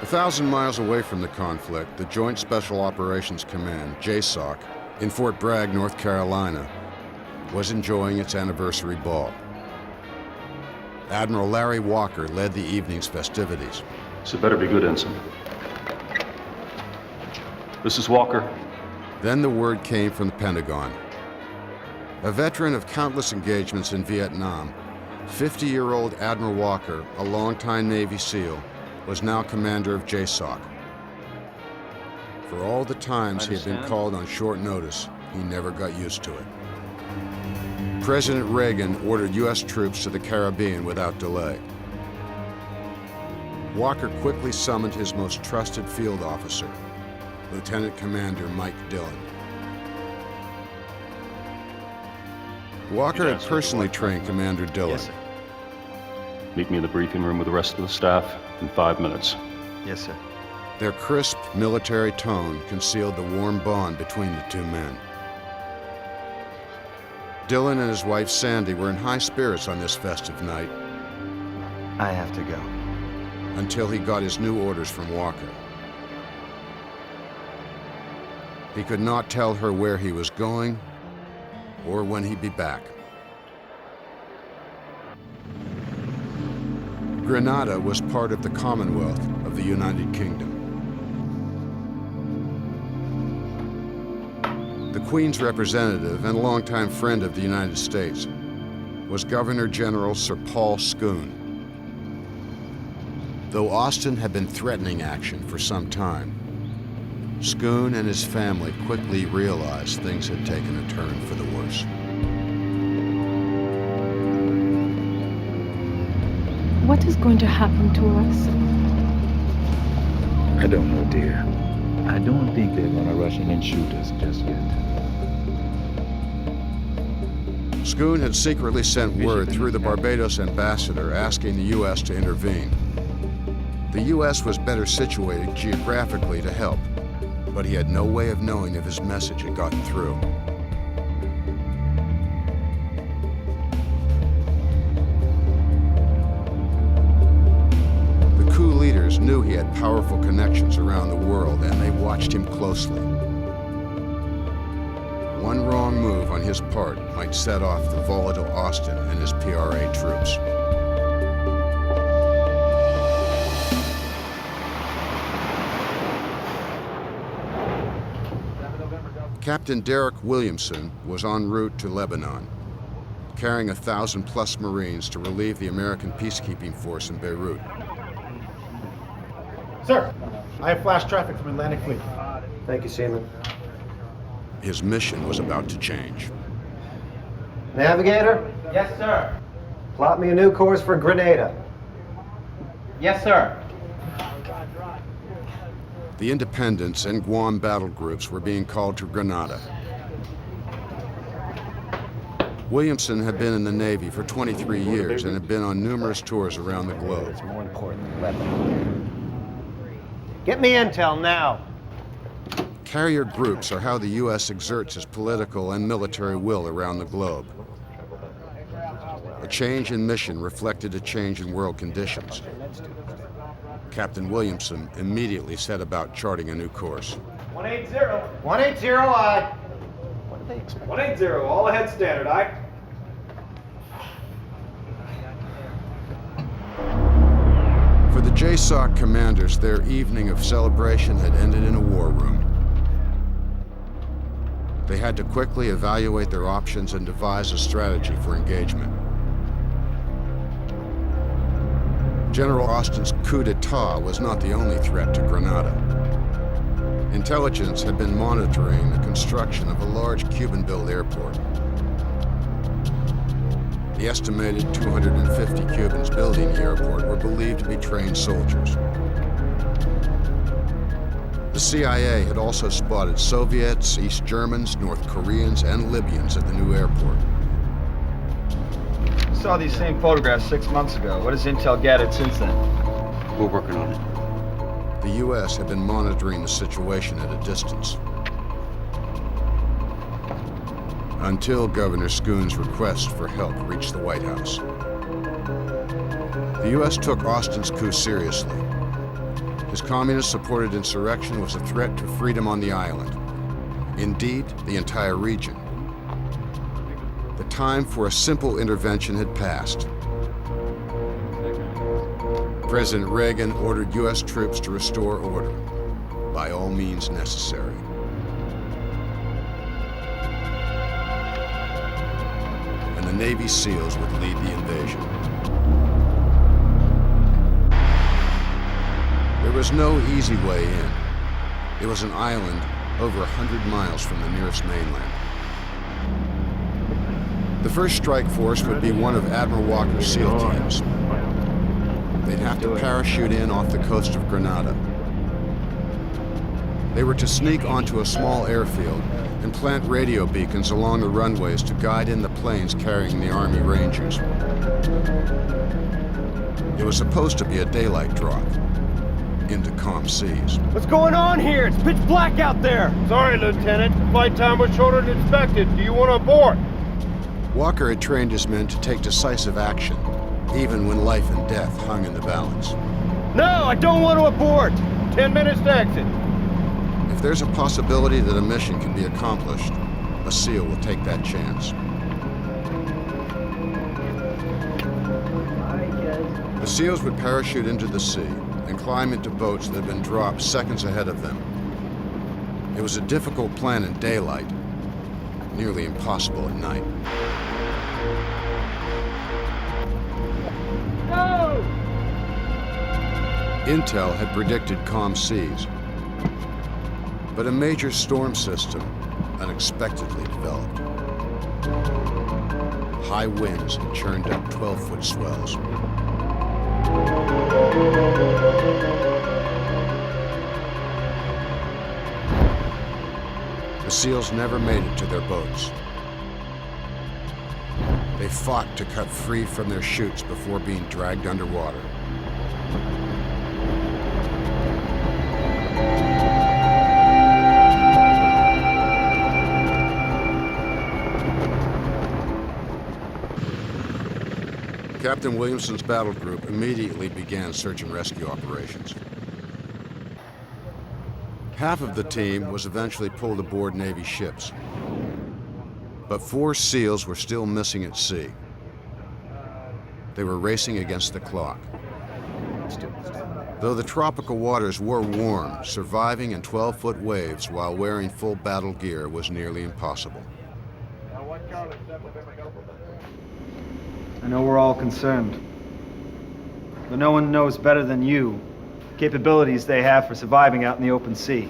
1,000 miles away from the conflict, the Joint Special Operations Command, JSOC, in Fort Bragg, North Carolina, was enjoying its anniversary ball. Admiral Larry Walker led the evening's festivities. So it better be good, Ensign. This is Walker. Then the word came from the Pentagon. A veteran of countless engagements in Vietnam, 50-year-old Admiral Walker, a longtime Navy SEAL, was now commander of JSOC. For all the times he had been called on short notice, he never got used to it. President Reagan ordered U.S. troops to the Caribbean without delay. Walker quickly summoned his most trusted field officer, Lieutenant Commander Mike Dillon. Walker had personally trained Commander Dillon. Yes, sir. Meet me in the briefing room with the rest of the staff in 5 minutes. Yes, sir. Their crisp military tone concealed the warm bond between the two men. Dillon and his wife Sandy were in high spirits on this festive night. I have to go. Until he got his new orders from Walker. He could not tell her where he was going or when he'd be back. Grenada was part of the Commonwealth of the United Kingdom. The Queen's representative and longtime friend of the United States was Governor General Sir Paul Scoon. Though Austin had been threatening action for some time, Scoon and his family quickly realized things had taken a turn for the worse. What is going to happen to us? I don't know, dear. I don't think they're gonna rush in and shoot us just yet. Scoon had secretly sent word through the Barbados ambassador asking the U.S. to intervene. The U.S. was better situated geographically to help, but he had no way of knowing if his message had gotten through. The coup leaders knew he had powerful connections around the world, and they watched him closely. One wrong move on his part might set off the volatile Austin and his PRA troops. Captain Derek Williamson was en route to Lebanon, carrying 1,000+ Marines to relieve the American peacekeeping force in Beirut. Sir, I have flash traffic from Atlantic Fleet. Thank you, Seaman. His mission was about to change. Navigator? Yes, sir. Plot me a new course for Grenada. Yes, sir. The independents and Guam battle groups were being called to Grenada. Williamson had been in the Navy for 23 years and had been on numerous tours around the globe. It's more important than Lebanon. Get me intel now. Carrier groups are how the U.S. exerts its political and military will around the globe. A change in mission reflected a change in world conditions. Captain Williamson immediately set about charting a new course. 180. 180, aye. What do they expect? 180, all ahead standard, aye. For the JSOC commanders, their evening of celebration had ended in a war room. They had to quickly evaluate their options and devise a strategy for engagement. General Austin's coup d'etat was not the only threat to Grenada. Intelligence had been monitoring the construction of a large Cuban-built airport. The estimated 250 Cubans building the airport were believed to be trained soldiers. The CIA had also spotted Soviets, East Germans, North Koreans, and Libyans at the new airport. I saw these same photographs 6 months ago. What has Intel gathered since then? We're working on it. The U.S. had been monitoring the situation at a distance. Until Governor Schoon's request for help reached the White House. The U.S. took Austin's coup seriously. His communist-supported insurrection was a threat to freedom on the island. Indeed, the entire region. The time for a simple intervention had passed. President Reagan ordered U.S. troops to restore order, by all means necessary. And the Navy SEALs would lead the invasion. There was no easy way in. It was an island over 100 miles from the nearest mainland. The first strike force would be one of Admiral Walker's SEAL teams. They'd have to parachute in off the coast of Grenada. They were to sneak onto a small airfield and plant radio beacons along the runways to guide in the planes carrying the Army Rangers. It was supposed to be a daylight drop into calm seas. What's going on here? It's pitch black out there. Sorry, Lieutenant. Flight time was shorter than expected. Do you want to abort? Walker had trained his men to take decisive action, even when life and death hung in the balance. No, I don't want to abort. 10 minutes to exit. If there's a possibility that a mission can be accomplished, a SEAL will take that chance. The SEALs would parachute into the sea and climb into boats that had been dropped seconds ahead of them. It was a difficult plan in daylight, nearly impossible at night. No! Intel had predicted calm seas, but a major storm system unexpectedly developed. High winds had churned up 12-foot swells. The SEALs never made it to their boats. They fought to cut free from their chutes before being dragged underwater. Captain Williamson's battle group immediately began search and rescue operations. Half of the team was eventually pulled aboard Navy ships, but 4 SEALs were still missing at sea. They were racing against the clock. Though the tropical waters were warm, surviving in 12-foot waves while wearing full battle gear was nearly impossible. I know we're all concerned, but no one knows better than you the capabilities they have for surviving out in the open sea.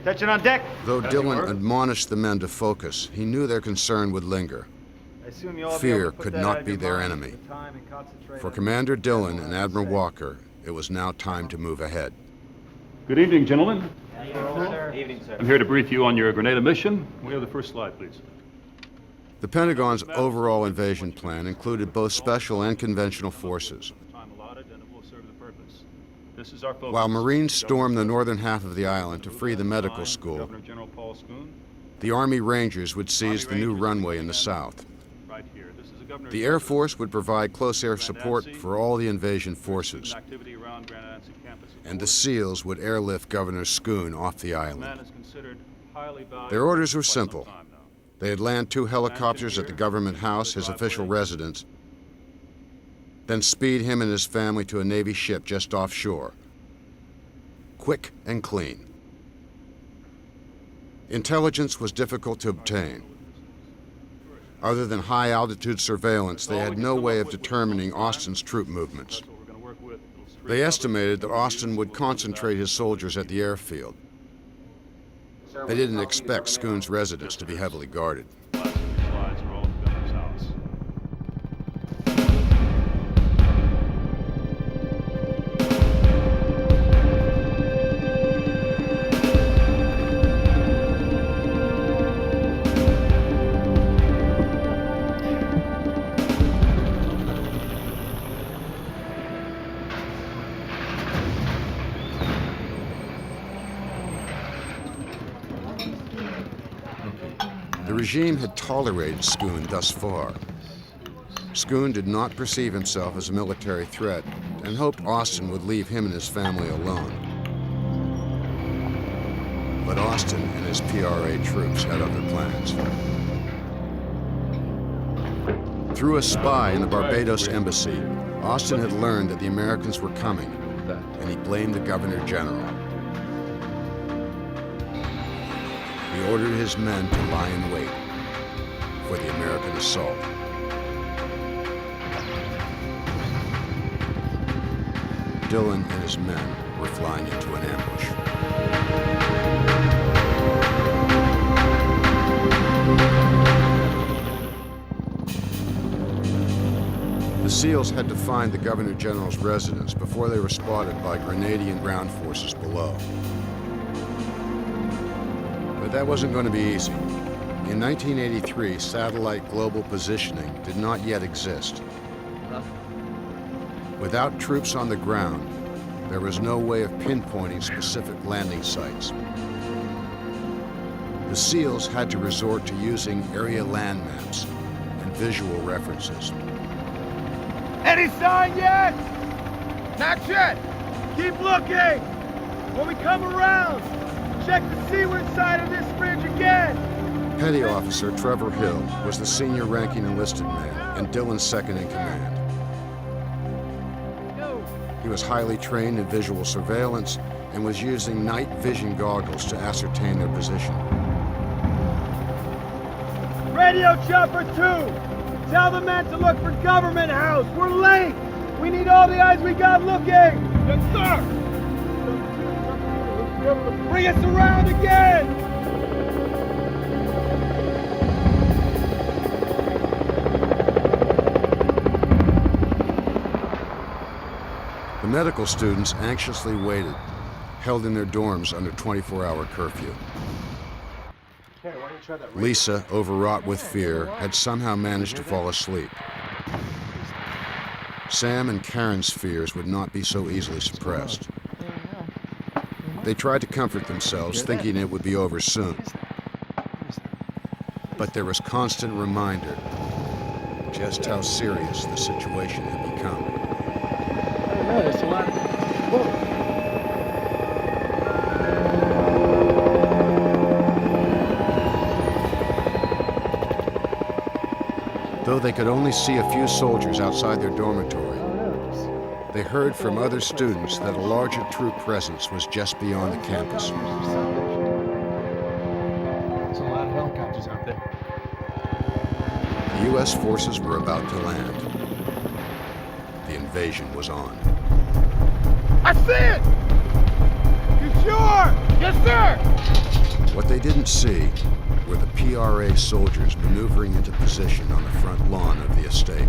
Attention on deck! Though Dillon admonished the men to focus, he knew their concern would linger. Fear could not be their enemy. For Commander Dillon and Admiral Walker, it was now time to move ahead. Good evening, gentlemen. Evening, sir. I'm here to brief you on your Grenada mission. We have the first slide, please. The Pentagon's overall invasion plan included both special and conventional forces. While Marines stormed the northern half of the island to free the medical school, the Army Rangers would seize the new runway in the south. The Air Force would provide close air support for all the invasion forces, and the SEALs would airlift Governor Schoon off the island. Their orders were simple. They'd land 2 helicopters at the government house, his official residence, then speed him and his family to a Navy ship just offshore. Quick and clean. Intelligence was difficult to obtain. Other than high-altitude surveillance, they had no way of determining Austin's troop movements. They estimated that Austin would concentrate his soldiers at the airfield. They didn't expect Schoon's residence to be heavily guarded. The regime had tolerated Schoon thus far. Schoon did not perceive himself as a military threat and hoped Austin would leave him and his family alone. But Austin and his PRA troops had other plans. Through a spy in the Barbados embassy, Austin had learned that the Americans were coming, and he blamed the Governor General. He ordered his men to lie in wait for the American assault. Dillon and his men were flying into an ambush. The SEALs had to find the Governor General's residence before they were spotted by Grenadian ground forces below. But that wasn't going to be easy. In 1983, satellite global positioning did not yet exist. Without troops on the ground, there was no way of pinpointing specific landing sites. The SEALs had to resort to using area land maps and visual references. Any sign yet? Not yet. Keep looking. When we come around, check the seaward side of this ridge again. Petty Officer Trevor Hill was the senior ranking enlisted man and Dillon's second in command. He was highly trained in visual surveillance and was using night vision goggles to ascertain their position. Radio Chopper 2! Tell the men to look for Government House! We're late! We need all the eyes we got looking! Yes, sir! Bring us around again! The medical students anxiously waited, held in their dorms under 24-hour curfew. Lisa, overwrought with fear, had somehow managed to fall asleep. Sam and Karen's fears would not be so easily suppressed. They tried to comfort themselves, thinking it would be over soon. But there was constant reminder just how serious the situation had become. There's a lot of... Whoa. Though they could only see a few soldiers outside their dormitory, they heard from other students that a larger troop presence was just beyond the campus. There's a lot of helicopters out there. The U.S. forces were about to land. The invasion was on. I see it! You sure? Yes, sir! What they didn't see were the PRA soldiers maneuvering into position on the front lawn of the estate.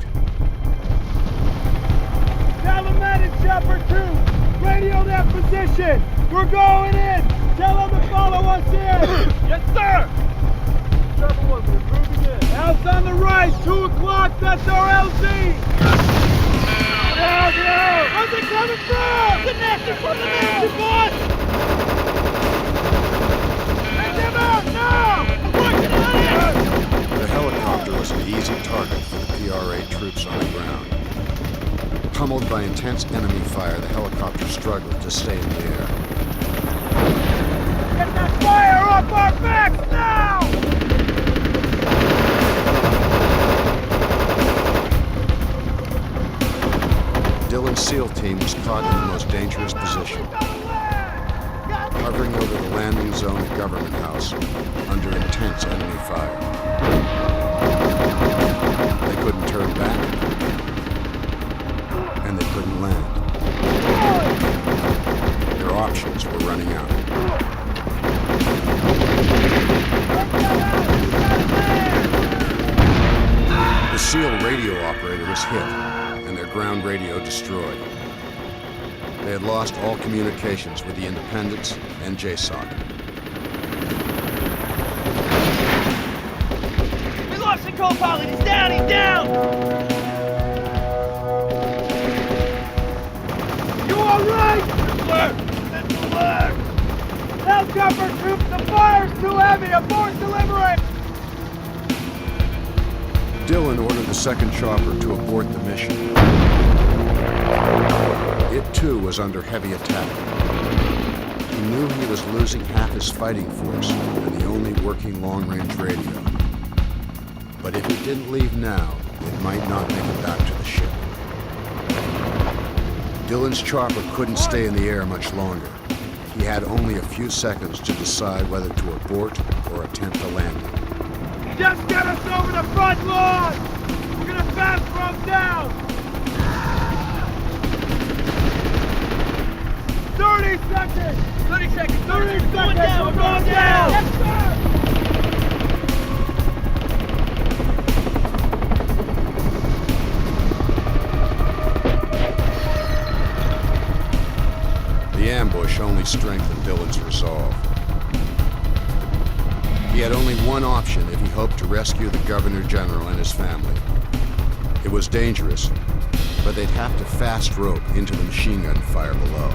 Tell the men in Chopper 2! Radio that position! We're going in! Tell them to follow us in! Yes, sir! Chopper 1, we're moving in. House on the right, 2 o'clock, that's our LZ! Down! Where's it coming from? Connected from the mountain, boss! Let them out now! I'm working on it! The helicopter was an easy target for the PRA troops on the ground. Pummeled by intense enemy fire, the helicopter struggled to stay in the air. Get that fire off our backs now! Dillon's SEAL team was caught in the most dangerous position, hovering over the landing zone at Government House under intense enemy fire. couldn't turn back, and they couldn't land. Their options were running out. The SEAL radio operator was hit, and their ground radio destroyed. They had lost all communications with the Independents and JSOC. We lost the co-pilot! He's down! He's down! You alright? It's alert! Helicopter troops, the fire's too heavy! Abort delivery! Dillon ordered the second chopper to abort the mission. It too was under heavy attack. He knew he was losing half his fighting force and the only working long-range radio. But if it didn't leave now, it might not make it back to the ship. Dillon's chopper couldn't stay in the air much longer. He had only a few seconds to decide whether to abort or attempt a landing. Just get us over the front lawn! We're gonna fast from down! 30 seconds! 30 seconds! 30 seconds! We're going down! We're going down! Yes, sir! The ambush only strengthened Dillon's resolve. He had only one option if he hoped to rescue the Governor General and his family. It was dangerous, but they'd have to fast rope into the machine gun fire below.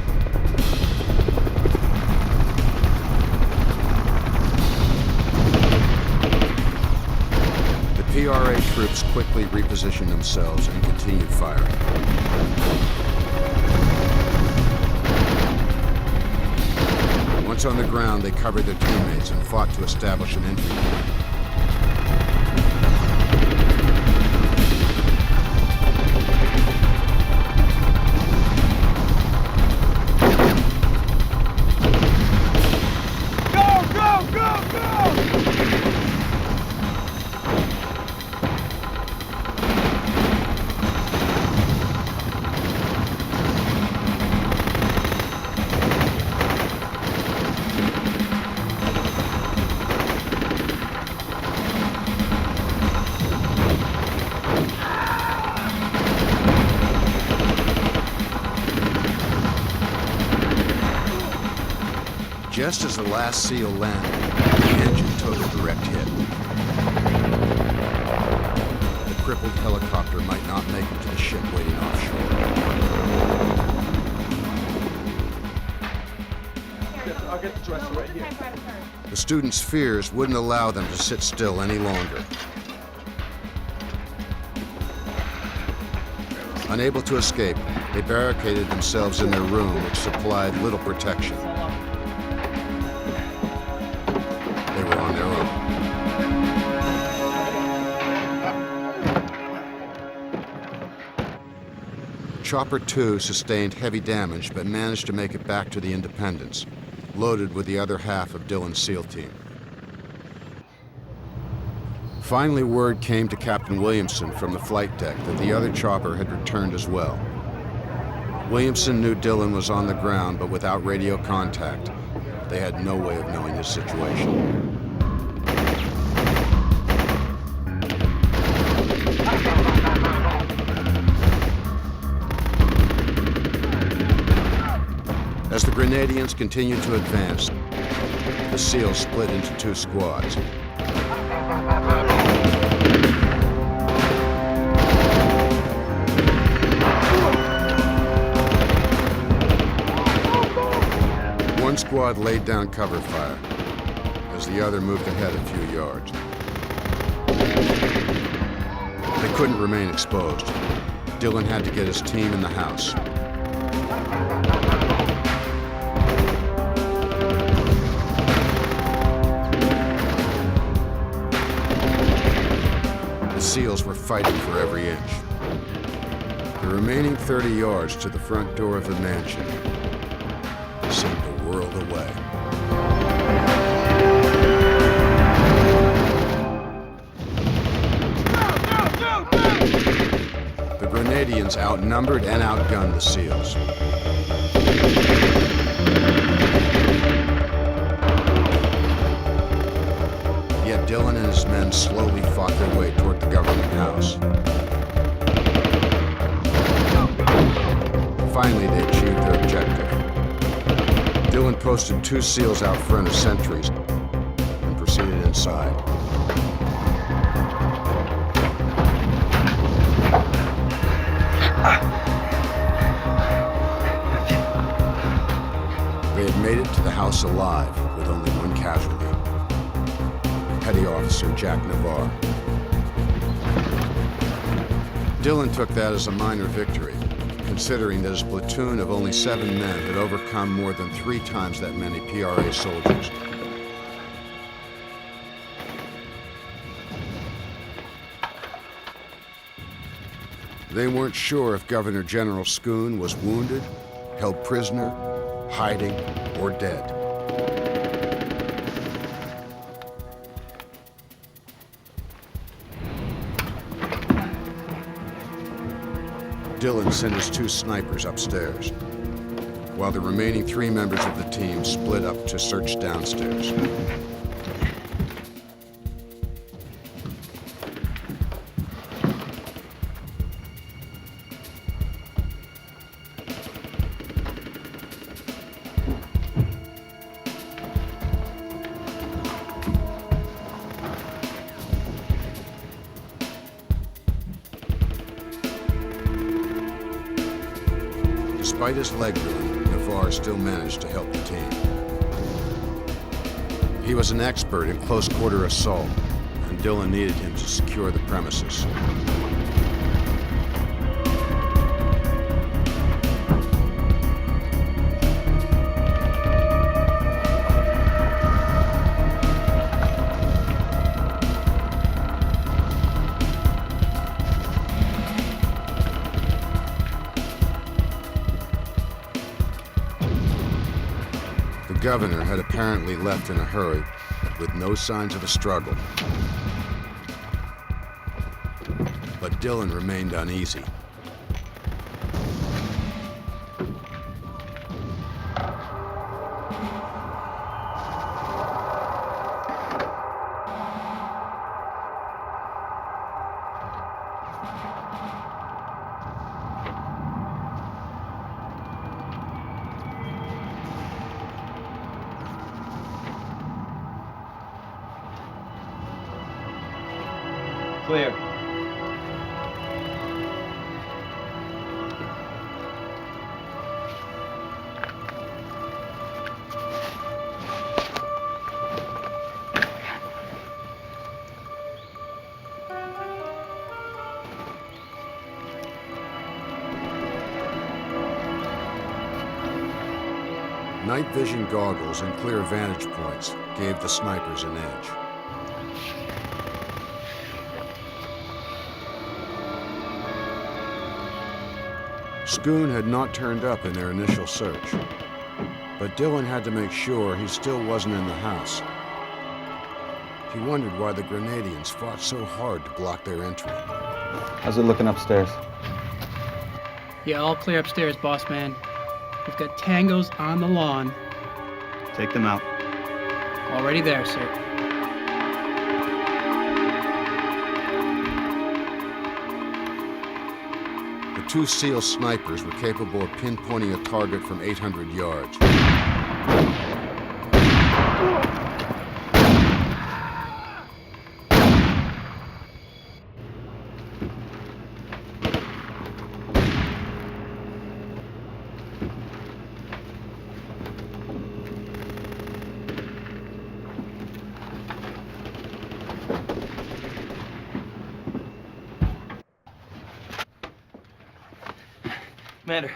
The PRA troops quickly repositioned themselves and continued firing. Once on the ground, they covered their teammates and fought to establish an entry point. Just as the last SEAL landed, the engine took a direct hit. The crippled helicopter might not make it to the ship waiting offshore. I'll get the dresser right here. The students' fears wouldn't allow them to sit still any longer. Unable to escape, they barricaded themselves in their room, which supplied little protection. They were on their own. Chopper 2 sustained heavy damage, but managed to make it back to the Independence, loaded with the other half of Dillon's SEAL team. Finally, word came to Captain Williamson from the flight deck that the other chopper had returned as well. Williamson knew Dillon was on the ground, but without radio contact, they had no way of knowing his situation. As the Grenadians continued to advance, the SEALs split into two squads. One squad laid down cover fire as the other moved ahead a few yards. They couldn't remain exposed. Dillon had to get his team in the house. The SEALs were fighting for every inch. The remaining 30 yards to the front door of the mansion seemed a world away. Go, go, go, go! Americans outnumbered and outgunned the SEALs. Yet Dillon and his men slowly fought their way toward the government house. Finally, they achieved their objective. Dillon posted 2 SEALs out front as sentries and proceeded inside. They had made it to the house alive with only one casualty. Petty Officer Jack Navarre. Dillon took that as a minor victory, considering that his platoon of only 7 men had overcome more than 3 times that many PRA soldiers. They weren't sure if Governor General Schoon was wounded, held prisoner, hiding, or dead. Dillon sent his 2 snipers upstairs, while the remaining 3 members of the team split up to search downstairs. Despite his leg wound, Navarre still managed to help the team. He was an expert in close-quarter assault, and Dillon needed him to secure the premises. The governor had apparently left in a hurry, with no signs of a struggle. But Dillon remained uneasy. Clear. Night vision goggles and clear vantage points gave the snipers an edge. Schoon had not turned up in their initial search, but Dillon had to make sure he still wasn't in the house. He wondered why the Grenadians fought so hard to block their entry. How's it looking upstairs? Yeah, all clear upstairs, boss man. We've got tangos on the lawn. Take them out. Already there, sir. The 2 SEAL snipers were capable of pinpointing a target from 800 yards. Commander,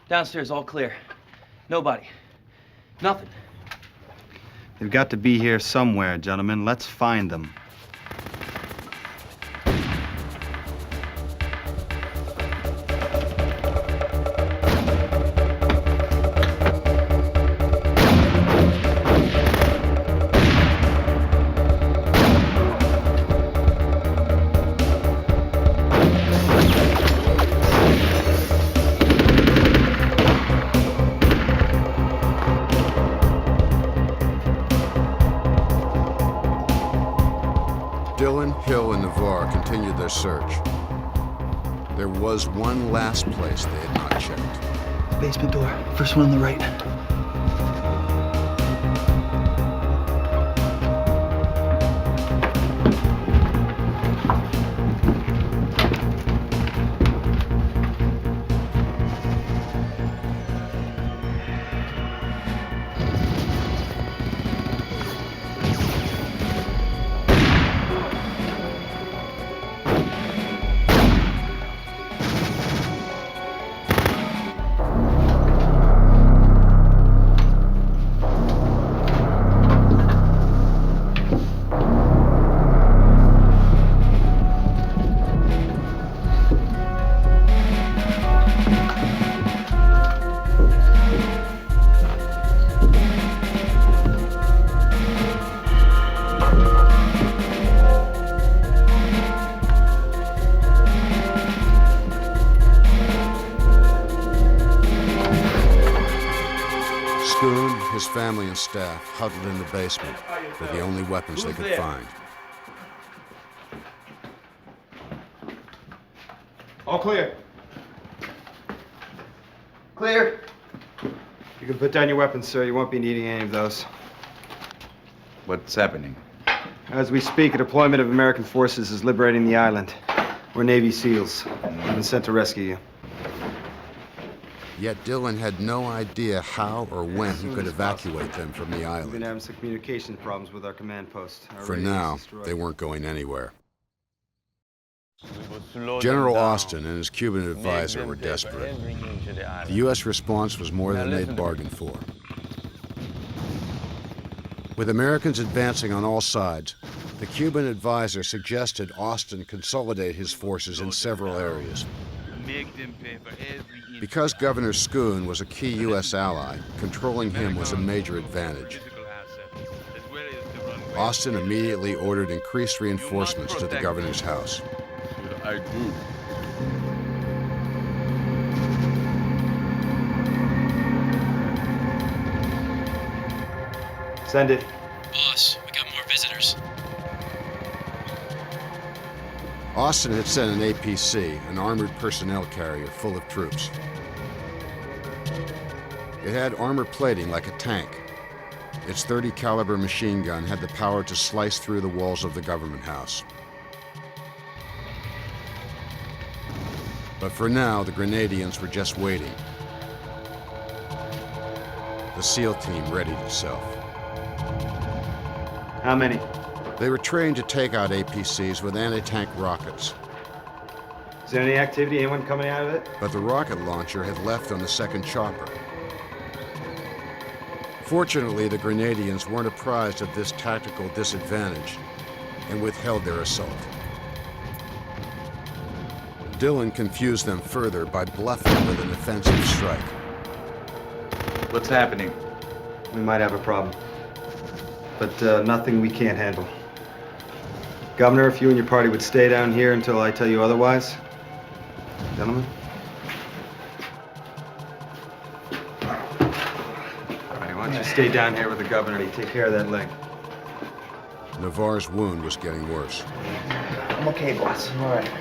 downstairs all clear. Nobody. Nothing. They've got to be here somewhere, gentlemen. Let's find them. Dillon, Hill, and Navarre continued their search. There was one last place they had not checked. Basement door. First one on the right. Family and staff huddled in the basement with the only weapons they could find. All clear. Clear. You can put down your weapons, sir. You won't be needing any of those. What's happening? As we speak, a deployment of American forces is liberating the island. We're Navy SEALs. I've been sent to rescue you. Yet Dillon had no idea how or when he could evacuate them from the We've island. been having some communication problems with our command post. Our For radio's now, destroyed. they weren't going anywhere. General Austin and his Cuban advisor were desperate. The U.S. response was more than they'd bargained for. With Americans advancing on all sides, the Cuban advisor suggested Austin consolidate his forces in several areas. Because Governor Schoon was a key U.S. ally, controlling him was a major advantage. Austin immediately ordered increased reinforcements to the governor's house. Send it. Boss, we got more visitors. Austin had sent an APC, an armored personnel carrier full of troops. It had armor plating like a tank. Its .30 caliber machine gun had the power to slice through the walls of the government house. But for now, the Grenadians were just waiting. The SEAL team readied itself. How many? They were trained to take out APCs with anti-tank rockets. Is there any activity? Anyone coming out of it? But the rocket launcher had left on the second chopper. Fortunately, the Grenadians weren't apprised of this tactical disadvantage and withheld their assault. Dillon confused them further by bluffing with an offensive strike. What's happening? We might have a problem. But nothing we can't handle. Governor, if you and your party would stay down here until I tell you otherwise. Gentlemen? All right, why don't you stay down here with the governor and take care of that leg. Navarre's wound was getting worse. I'm okay, boss. I'm all right.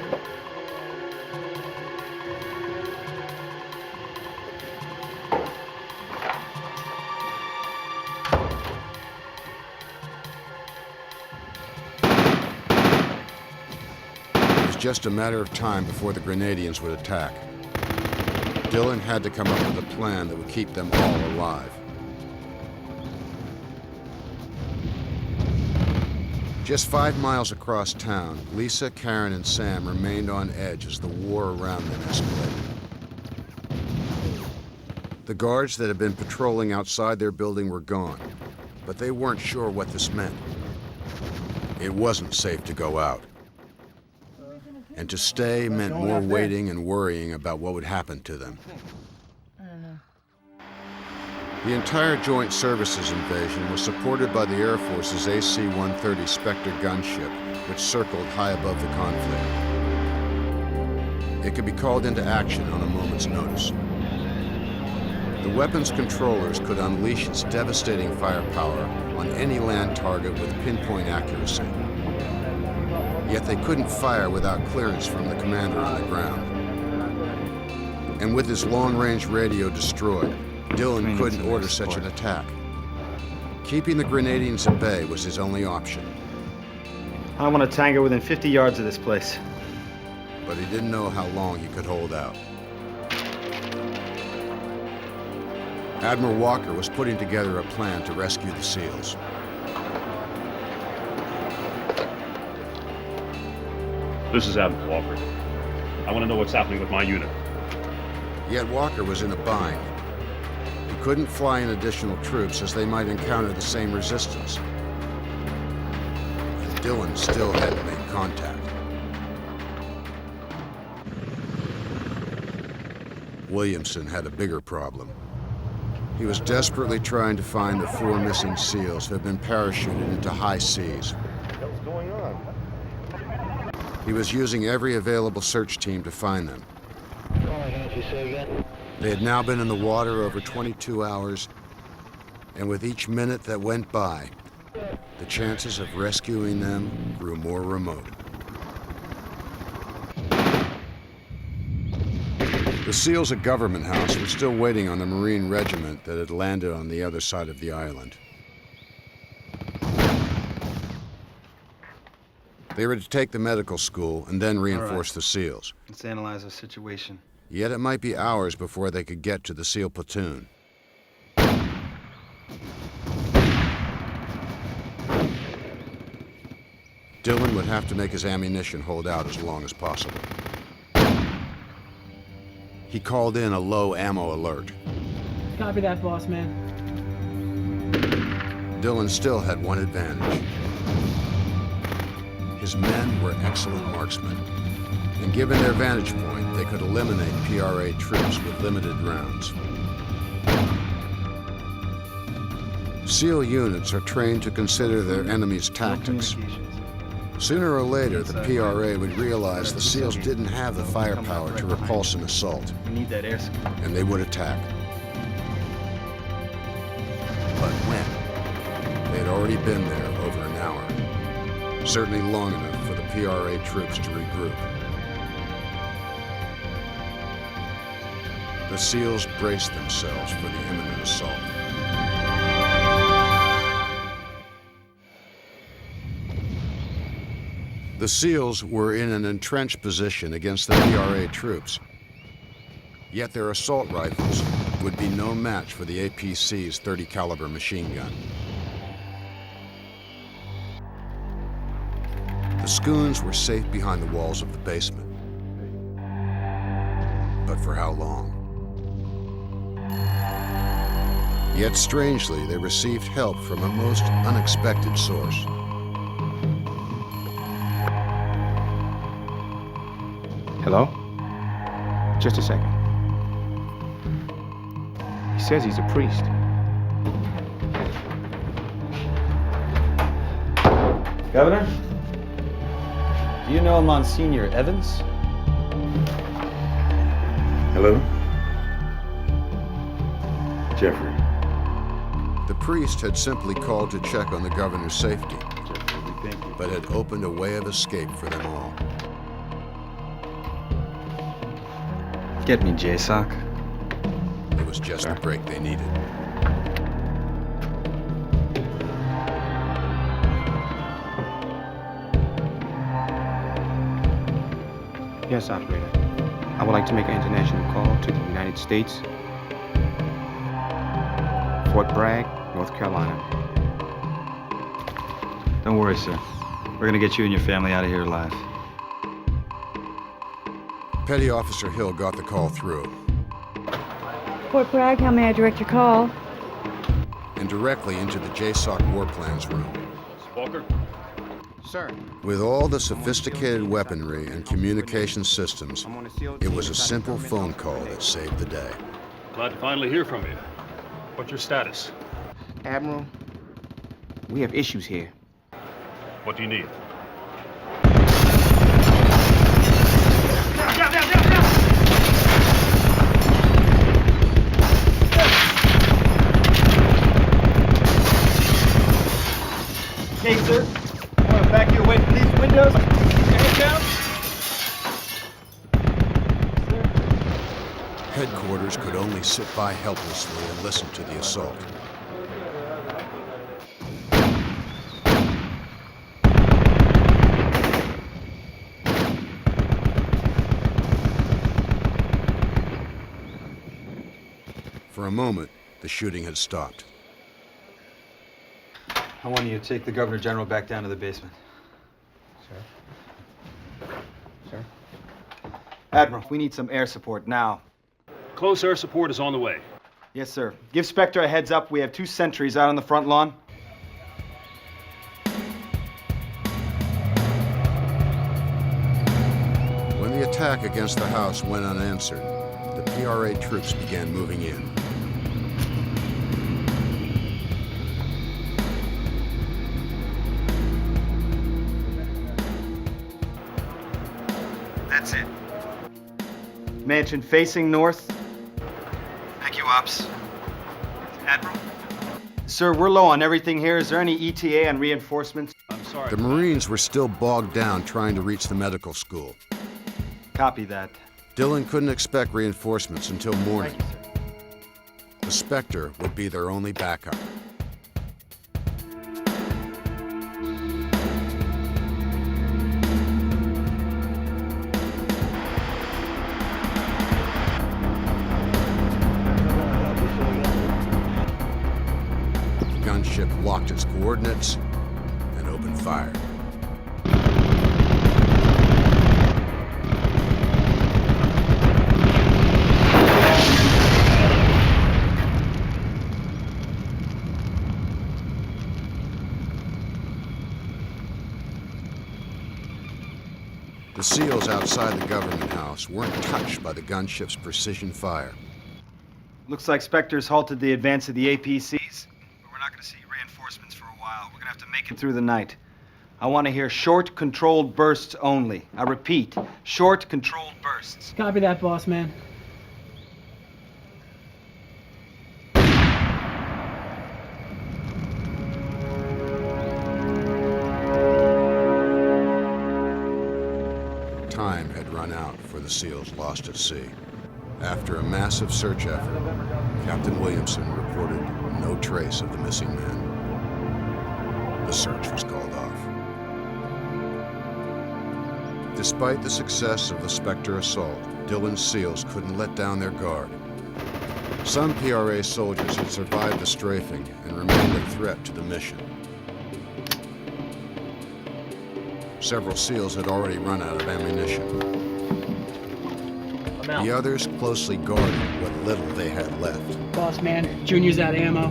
Just a matter of time before the Grenadians would attack. Dillon had to come up with a plan that would keep them all alive. Just 5 miles across town, Lisa, Karen, and Sam remained on edge as the war around them escalated. The guards that had been patrolling outside their building were gone, but they weren't sure what this meant. It wasn't safe to go out. And to stay meant more waiting and worrying about what would happen to them. I don't know. The entire Joint Services invasion was supported by the Air Force's AC-130 Spectre gunship, which circled high above the conflict. It could be called into action on a moment's notice. The weapons controllers could unleash its devastating firepower on any land target with pinpoint accuracy. Yet they couldn't fire without clearance from the commander on the ground. And with his long-range radio destroyed, Dillon couldn't order such an attack. Keeping the Grenadians at bay was his only option. I want to tango within 50 yards of this place. But he didn't know how long he could hold out. Admiral Walker was putting together a plan to rescue the SEALs. This is Admiral Walker. I want to know what's happening with my unit. Yet Walker was in a bind. He couldn't fly in additional troops as they might encounter the same resistance. And Dillon still hadn't made contact. Williamson had a bigger problem. He was desperately trying to find the 4 missing SEALs who had been parachuted into high seas. What's going on? He was using every available search team to find them. They had now been in the water over 22 hours, and with each minute that went by, the chances of rescuing them grew more remote. The SEALs at Government House were still waiting on the Marine regiment that had landed on the other side of the island. They were to take the medical school and then reinforce the SEALs. Let's analyze the situation. Yet it might be hours before they could get to the SEAL platoon. Dillon would have to make his ammunition hold out as long as possible. He called in a low ammo alert. Copy that, boss man. Dillon still had one advantage. His men were excellent marksmen, and given their vantage point, they could eliminate PRA troops with limited rounds. SEAL units are trained to consider their enemy's tactics. Sooner or later, the PRA would realize the SEALs didn't have the firepower to repulse an assault. We need that airspeed. And they would attack. But when? They had already been there over an hour. Certainly long enough for the PRA troops to regroup. The SEALs braced themselves for the imminent assault. The SEALs were in an entrenched position against the PRA troops. Yet their assault rifles would be no match for the APC's .30 caliber machine gun. The Scoons were safe behind the walls of the basement. But for how long? Yet strangely, they received help from a most unexpected source. Hello? Just a second. He says he's a priest. Governor? Do you know Monsignor Evans? Hello? Jeffrey. The priest had simply called to check on the governor's safety, but had opened a way of escape for them all. Get me, JSOC. It was just the break they needed. Yes, operator. I would like to make an international call to the United States, Fort Bragg, North Carolina. Don't worry, sir. We're gonna get you and your family out of here alive. Petty Officer Hill got the call through. Fort Bragg, how may I direct your call? And directly into the JSOC War Plans room. Walker? Sir. With all the sophisticated weaponry and communication systems, it was a simple phone call that saved the day. Glad to finally hear from you. What's your status? Admiral, we have issues here. What do you need? Okay, sir. I want to back keep you away from these windows. Keep your head down. Headquarters could only sit by helplessly and listen to the assault. For a moment, the shooting had stopped. I want you to take the Governor General back down to the basement. Sir? Admiral, we need some air support now. Close air support is on the way. Yes, sir. Give Spectre a heads up. We have 2 sentries out on the front lawn. When the attack against the house went unanswered, the PRA troops began moving in. That's it. Mansion facing north. Thank you, Ops. Admiral? Sir, we're low on everything here. Is there any ETA on reinforcements? I'm sorry. The Marines were still bogged down trying to reach the medical school. Copy that. Dillon couldn't expect reinforcements until morning. Thank you, sir. The Spectre would be their only backup. The gunship locked its coordinates and opened fire. The SEALs outside the government house weren't touched by the gunship's precision fire. Looks like Spectre's halted the advance of the APCs, but we're not going to see reinforcements for a while. We're going to have to make it through the night. I want to hear short, controlled bursts only. I repeat, short, controlled bursts. Copy that, boss man. Time had run out for the SEALs lost at sea. After a massive search effort, Captain Williamson reported no trace of the missing men. The search was called off. Despite the success of the Spectre assault, Dillon's SEALs couldn't let down their guard. Some PRA soldiers had survived the strafing and remained a threat to the mission. Several SEALs had already run out of ammunition. The others closely guarded what little they had left. Boss man, Junior's out of ammo.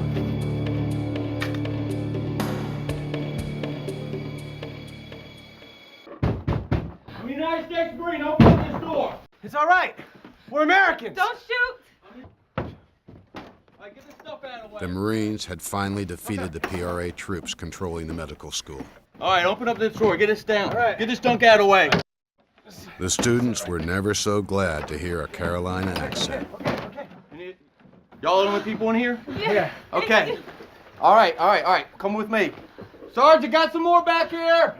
I'm a United States Marine. Open up this door. It's all right. We're Americans. Don't shoot! All right, get this stuff out of the way. The Marines had finally defeated the PRA troops controlling the medical school. All right, open up this door. Get this down. All right. Get this dunk out of the way. The students were never so glad to hear a Carolina accent. Okay. Y'all the only people in here? Yeah. Okay. All right. Come with me. Sarge, you got some more back here?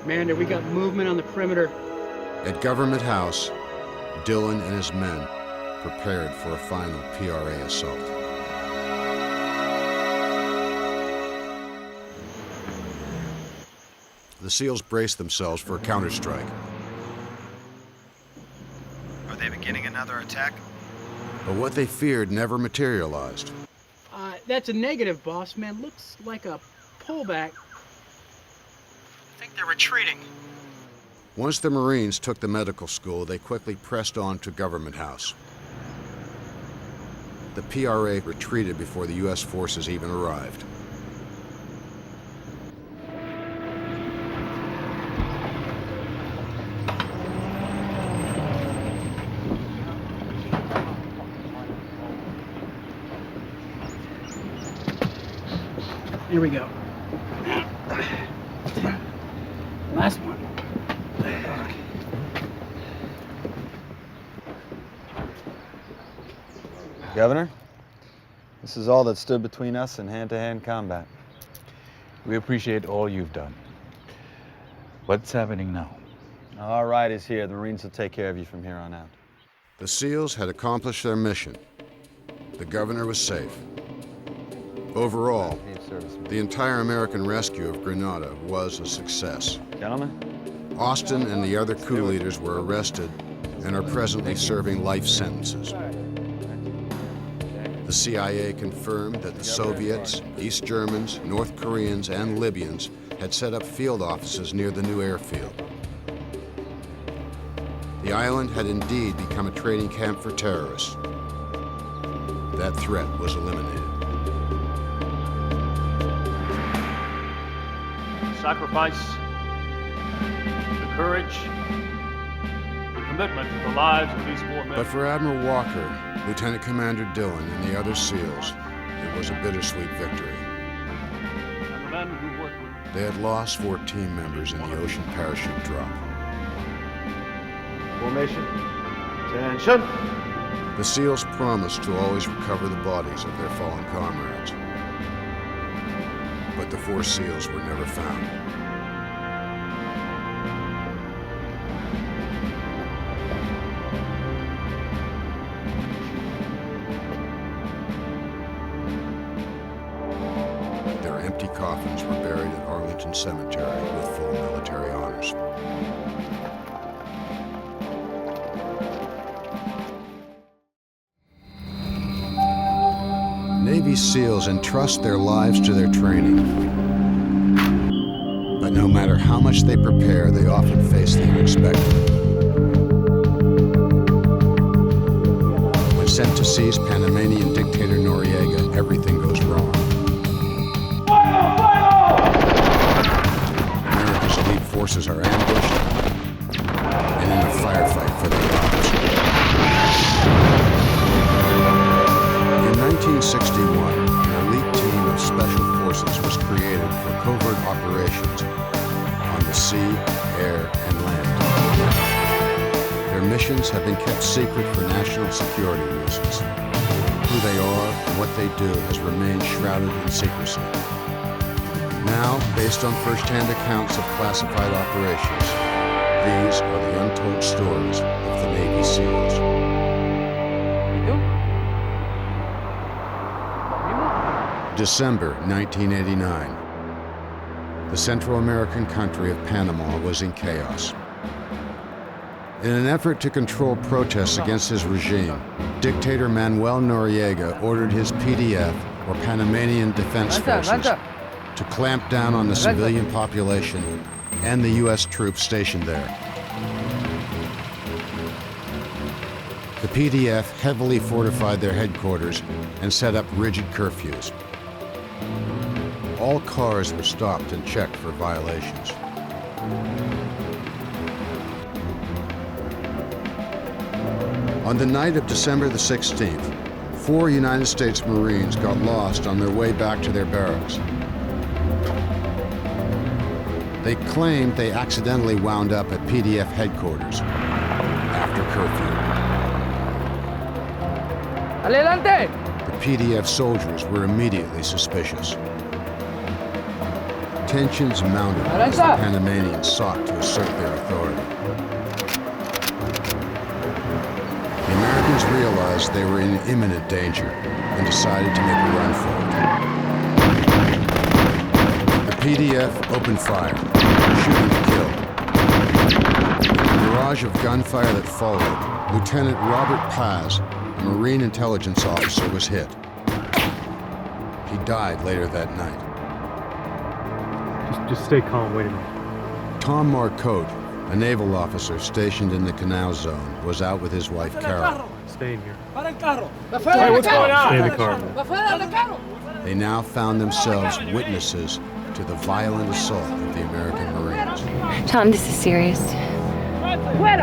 Commander, we got movement on the perimeter. At Government House, Dillon and his men prepared for a final PRA assault. The SEALs braced themselves for a counterstrike. Are they beginning another attack? But what they feared never materialized. That's a negative, boss man. Looks like a pullback. I think they're retreating. Once the Marines took the medical school, they quickly pressed on to Government House. The PRA retreated before the U.S. forces even arrived. Here we go. Last one. Governor, this is all that stood between us and hand-to-hand combat. We appreciate all you've done. What's happening now? All right is here. The Marines will take care of you from here on out. The SEALs had accomplished their mission. The governor was safe. Overall, the entire American rescue of Grenada was a success. Gentlemen? Austin and the other coup leaders were arrested and are presently serving life sentences. The CIA confirmed that the Soviets, East Germans, North Koreans, and Libyans had set up field offices near the new airfield. The island had indeed become a training camp for terrorists. That threat was eliminated. Sacrifice, the courage, the commitment to the lives of these 4 men. But for Admiral Walker, Lieutenant Commander Dillon, and the other SEALs, it was a bittersweet victory. And the men who worked with them. They had lost 4 team members in the ocean parachute drop. Formation. Attention. The SEALs promised to always recover the bodies of their fallen comrades. But the 4 SEALs were never found. Their empty coffins were buried at Arlington Cemetery with full military honors. Navy SEALs entrust their lives to their training. But no matter how much they prepare, they often face the unexpected. When sent to seize Panamanian dictator Noriega, everything goes wrong. America's elite forces are ambushed and in a firefight for their lives. In 1961, an elite team of special forces was created for covert operations on the sea, air, and land. Their missions have been kept secret for national security reasons. Who they are and what they do has remained shrouded in secrecy. Now, based on first-hand accounts of classified operations, these are the untold stories of the Navy SEALs. December 1989. The Central American country of Panama was in chaos. In an effort to control protests against his regime, dictator Manuel Noriega ordered his PDF, or Panamanian Defense Forces, to clamp down on the civilian population and the U.S. troops stationed there. The PDF heavily fortified their headquarters and set up rigid curfews. All cars were stopped and checked for violations. On the night of December the 16th, 4 United States Marines got lost on their way back to their barracks. They claimed they accidentally wound up at PDF headquarters after curfew. Adelante! The PDF soldiers were immediately suspicious. Tensions mounted as the Panamanians sought to assert their authority. The Americans realized they were in imminent danger and decided to make a run for it. The PDF opened fire, shooting to kill. In the barrage of gunfire that followed, Lieutenant Robert Paz, a Marine intelligence officer, was hit. He died later that night. Just stay calm, wait a minute. Tom Marcotte, a naval officer stationed in the Canal Zone, was out with his wife, Carol. Stay in here. Hey, what's going on? Stay in the car. They now found themselves witnesses to the violent assault of the American Marines. Tom, this is serious. What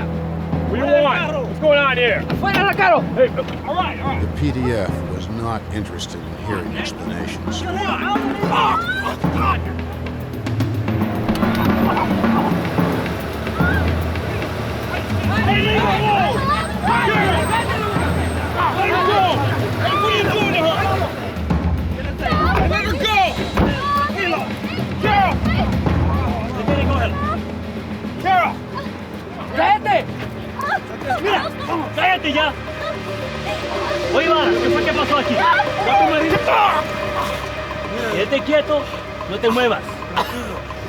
do you want? What's going on here? Hey, all right. The PDF was not interested in hearing explanations. Let him go! ¡Cállate ya! Oye, Vara, ¿qué fue que pasó aquí? Quédate quieto, no te muevas.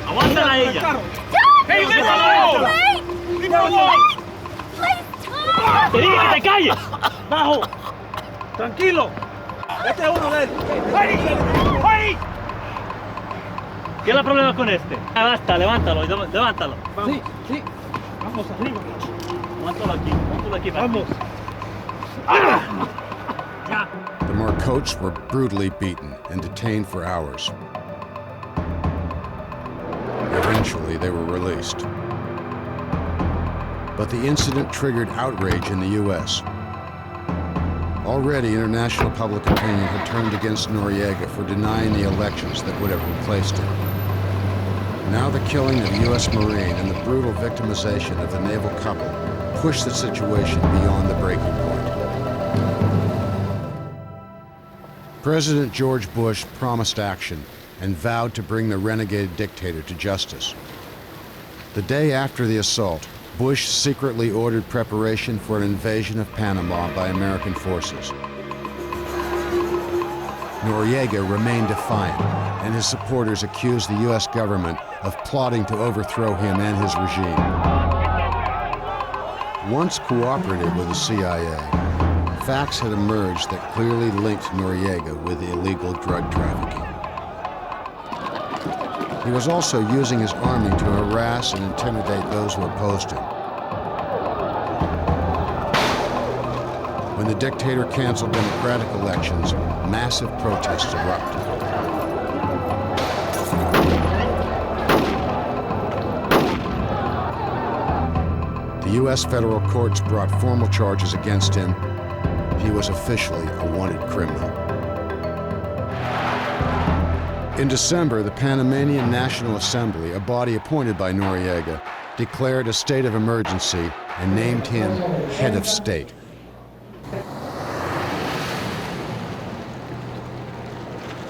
Aguántala a ella. ¡Hey, déjalo! ¡Te dije que te calles! ¡Bajo! ¡Tranquilo! Este es uno de ellos. ¡Ay! ¿Qué es el problema con este? Basta, levántalo, levántalo. Sí, sí. Vamos arriba. Levántalo aquí, vamos. The Marcottes were brutally beaten and detained for hours. Eventually, they were released. But the incident triggered outrage in the U.S. Already, international public opinion had turned against Noriega for denying the elections that would have replaced him. Now the killing of a U.S. Marine and the brutal victimization of the naval couple pushed the situation beyond the breaking point. President George Bush promised action and vowed to bring the renegade dictator to justice. The day after the assault, Bush secretly ordered preparation for an invasion of Panama by American forces. Noriega remained defiant, and his supporters accused the U.S. government of plotting to overthrow him and his regime. Once cooperative with the CIA, facts had emerged that clearly linked Noriega with illegal drug trafficking. He was also using his army to harass and intimidate those who opposed him. When the dictator canceled democratic elections, massive protests erupted. The U.S. federal courts brought formal charges against him. He was officially a wanted criminal. In December, the Panamanian National Assembly, a body appointed by Noriega, declared a state of emergency and named him head of state.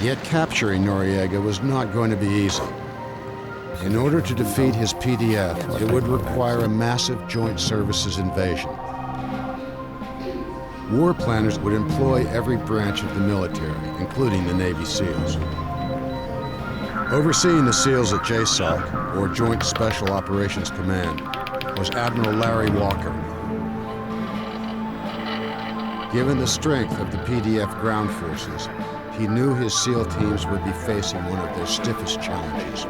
Yet capturing Noriega was not going to be easy. In order to defeat his PDF, it would require a massive joint services invasion. War planners would employ every branch of the military, including the Navy SEALs. Overseeing the SEALs at JSOC, or Joint Special Operations Command, was Admiral Larry Walker. Given the strength of the PDF ground forces, he knew his SEAL teams would be facing one of their stiffest challenges.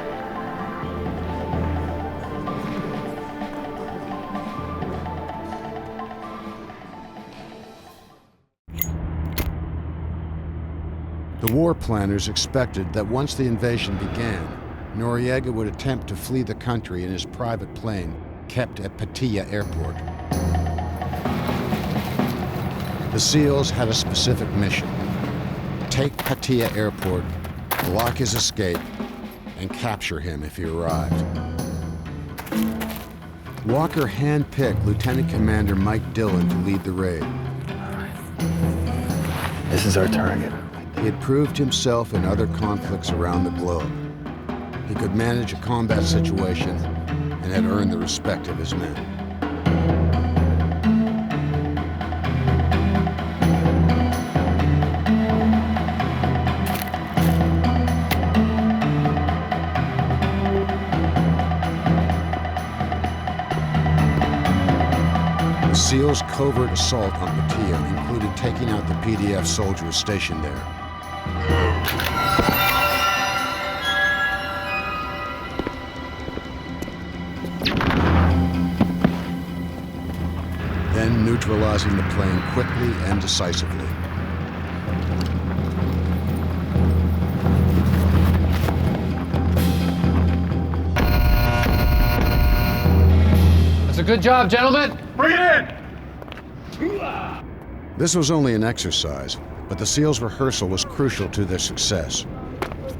The war planners expected that once the invasion began, Noriega would attempt to flee the country in his private plane kept at Pattaya Airport. The SEALs had a specific mission: take Pattaya Airport, block his escape, and capture him if he arrived. Walker handpicked Lieutenant Commander Mike Dillon to lead the raid. This is our target. He had proved himself in other conflicts around the globe. He could manage a combat situation and had earned the respect of his men. The SEALs' covert assault on Pattaya included taking out the PDF soldiers stationed there. Then neutralizing the plane quickly and decisively. That's a good job, gentlemen. Bring it in! This was only an exercise, but the SEALs' rehearsal was crucial to their success.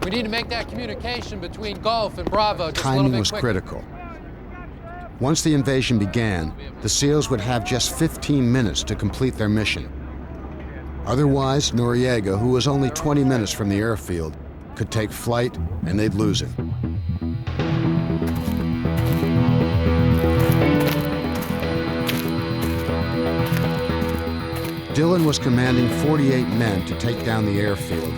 We need to make that communication between Gulf and Bravo just a little Timing bit was quicker. critical. Once the invasion began, the SEALs would have just 15 minutes to complete their mission. Otherwise, Noriega, who was only 20 minutes from the airfield, could take flight and they'd lose him. Dillon was commanding 48 men to take down the airfield,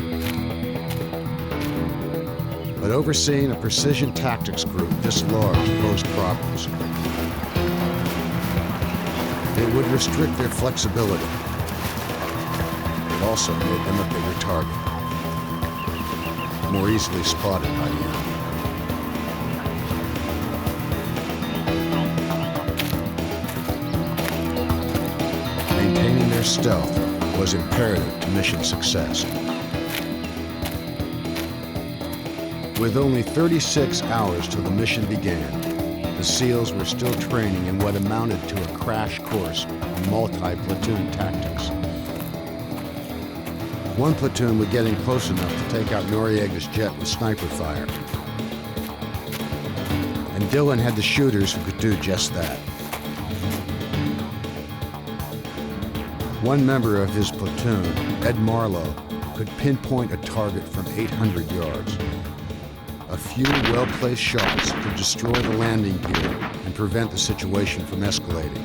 but overseeing a precision tactics group this large posed problems. It would restrict their flexibility. It also made them a bigger target, more easily spotted by the enemy. Maintaining their stealth was imperative to mission success. With only 36 hours till the mission began, the SEALs were still training in what amounted to a crash course in multi-platoon tactics. One platoon were getting close enough to take out Noriega's jet with sniper fire. And Dillon had the shooters who could do just that. One member of his platoon, Ed Marlowe, could pinpoint a target from 800 yards. A few well-placed shots could destroy the landing gear and prevent the situation from escalating.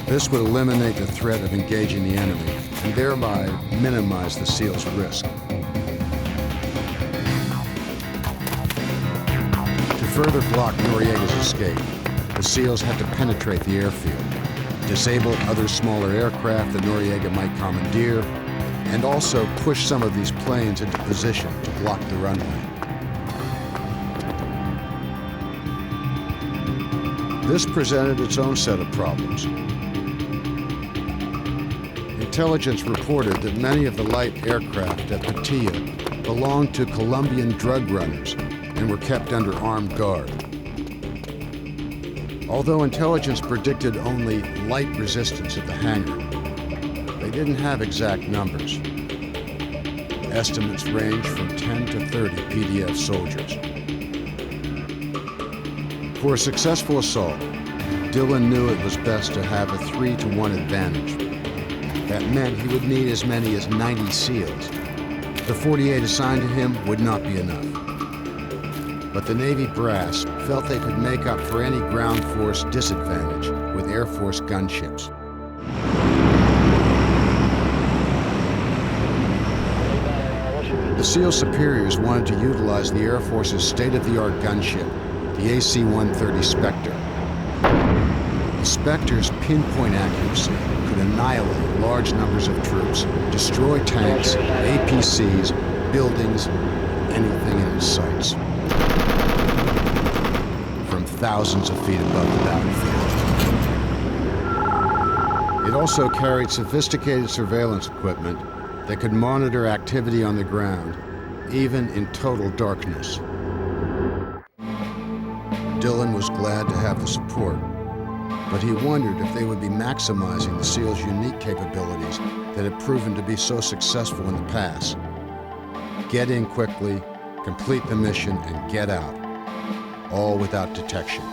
This would eliminate the threat of engaging the enemy and thereby minimize the SEALs' risk. To further block Noriega's escape, the SEALs had to penetrate the airfield, disable other smaller aircraft that Noriega might commandeer, and also push some of these planes into position to block the runway. This presented its own set of problems. Intelligence reported that many of the light aircraft at Patia belonged to Colombian drug runners and were kept under armed guard. Although intelligence predicted only light resistance at the hangar, they didn't have exact numbers. Estimates range from 10 to 30 PDF soldiers. For a successful assault, Dillon knew it was best to have a 3-to-1 advantage. That meant he would need as many as 90 SEALs. The 48 assigned to him would not be enough. But the Navy brass felt they could make up for any ground force disadvantage with Air Force gunships. The SEAL superiors wanted to utilize the Air Force's state-of-the-art gunship, the AC-130 Spectre. The Spectre's pinpoint accuracy could annihilate large numbers of troops, destroy tanks, APCs, buildings, anything in its sights, from thousands of feet above the battlefield. It also carried sophisticated surveillance equipment that could monitor activity on the ground, even in total darkness. Dillon was glad to have the support, but he wondered if they would be maximizing the SEALs' unique capabilities that had proven to be so successful in the past. Get in quickly, complete the mission, and get out, all without detection.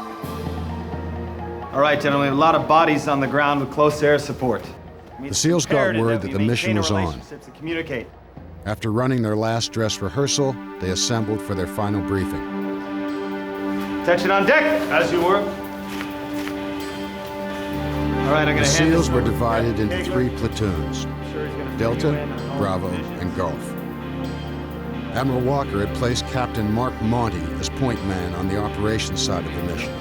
All right, gentlemen, a lot of bodies on the ground with close air support. The SEALs got word that the mission was on. Communicate. After running their last dress rehearsal, they assembled for their final briefing. Attention on deck, as you were. All right, I'm The gonna hand SEAls this were over to divided into Captain 3 platoons, Delta, Bravo, and Golf. Admiral Walker had placed Captain Mark Monty as point man on the operations side of the mission.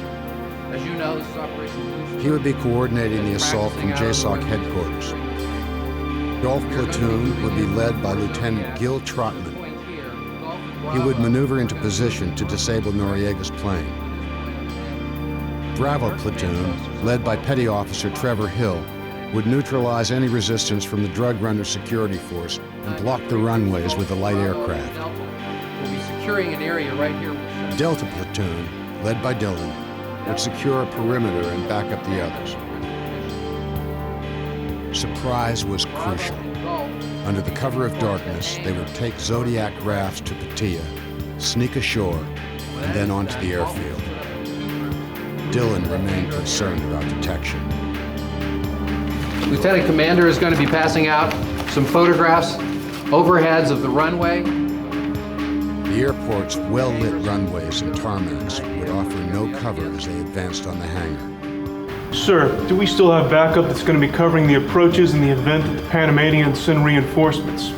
As you know, this is Operation. He would be coordinating the assault from JSOC headquarters. Golf platoon would be led by Lieutenant Gil Trotman. He would maneuver into position to disable Noriega's plane. Bravo platoon, led by Petty Officer Trevor Hill, would neutralize any resistance from the drug runner security force and block the runways with the light aircraft. We'll be securing an area right here. Delta platoon, led by Dillon, would secure a perimeter and back up the others. Surprise was crucial. Under the cover of darkness, they would take Zodiac rafts to Patia, sneak ashore, and then onto the airfield. Dillon remained concerned about detection. Lieutenant Commander is going to be passing out some photographs, overheads of the runway. The airport's well-lit runways and tarmacs would offer no cover as they advanced on the hangar. Sir, do we still have backup that's going to be covering the approaches in the event that the Panamanians send reinforcements?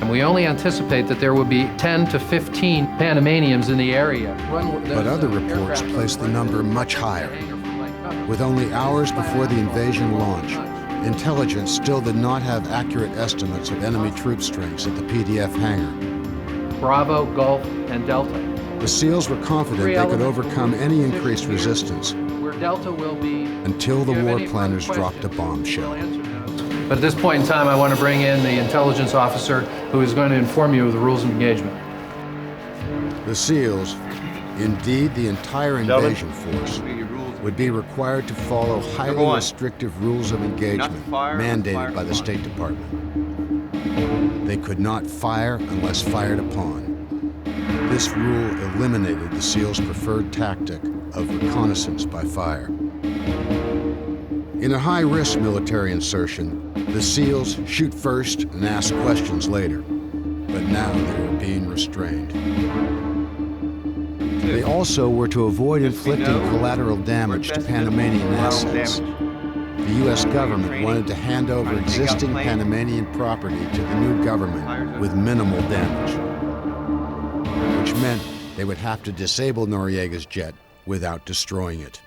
And we only anticipate that there will be 10 to 15 Panamanians in the area. But other reports place the number much higher. With only hours before the invasion launch, intelligence still did not have accurate estimates of enemy troop strengths at the PDF hangar. Bravo, Gulf, and Delta. The SEALs were confident they could overcome any increased resistance Where Delta will be... until the war planners dropped a bombshell. But at this point in time, I want to bring in the intelligence officer who is going to inform you of the rules of engagement. The SEALs, indeed the entire invasion force, would be required to follow highly restrictive rules of engagement mandated by the State Department. They could not fire unless fired upon. This rule eliminated the SEALs' preferred tactic of reconnaissance by fire. In a high-risk military insertion, the SEALs shoot first and ask questions later, but now they were being restrained. They also were to avoid inflicting collateral damage to Panamanian assets. The U.S. government wanted to hand over existing Panamanian property to the new government with minimal damage, which meant they would have to disable Noriega's jet without destroying it.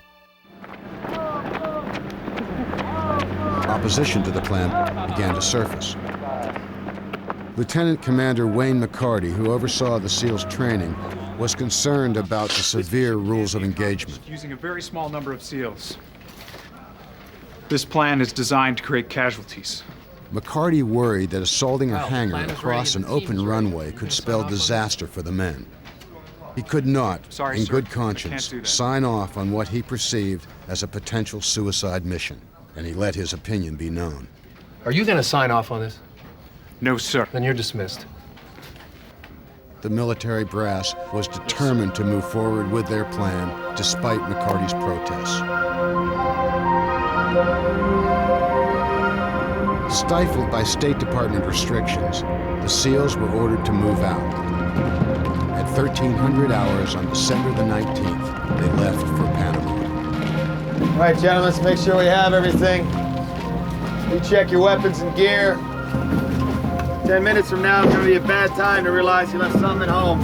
Opposition to the plan began to surface. Lieutenant Commander Wayne McCarty, who oversaw the SEALs' training, was concerned about the severe rules of engagement. Using a very small number of SEALs. This plan is designed to create casualties. McCarty worried that assaulting a hangar across an open runway could spell disaster for the men. He could not, in good conscience, sign off on what he perceived as a potential suicide mission, and he let his opinion be known. Are you going to sign off on this? No, sir. Then you're dismissed. The military brass was determined to move forward with their plan, despite McCarty's protests. Stifled by State Department restrictions, the SEALs were ordered to move out. At 1300 hours on December the 19th, they left for Panama. All right, gentlemen, let's make sure we have everything. You check your weapons and gear. 10 minutes from now, it's gonna be a bad time to realize you left something at home.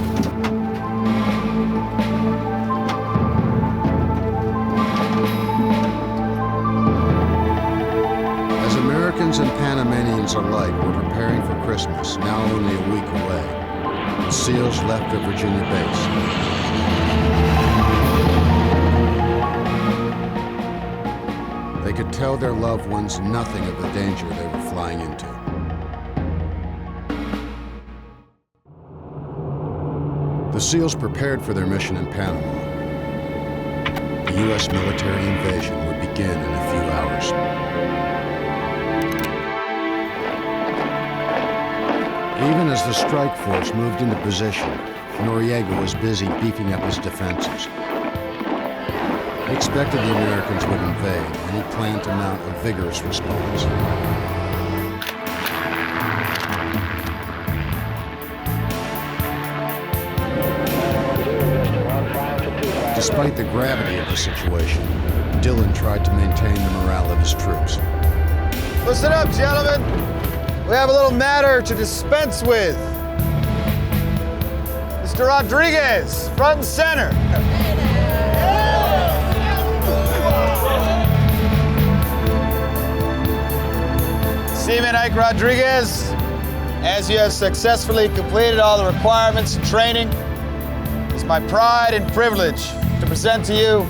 As Americans and Panamanians alike were preparing for Christmas, now only a week away, the SEALs left their Virginia base. They could tell their loved ones nothing of the danger they were flying into. The SEALs prepared for their mission in Panama. The U.S. military invasion would begin in a few hours. Even as the strike force moved into position, Noriega was busy beefing up his defenses. He expected the Americans would invade, and he planned to mount a vigorous response. Despite the gravity of the situation, Dillon tried to maintain the morale of his troops. Listen up, gentlemen. We have a little matter to dispense with. Mr. Rodriguez, front and center. Seaman Ike Rodriguez, as you have successfully completed all the requirements and training, it's my pride and privilege to present to you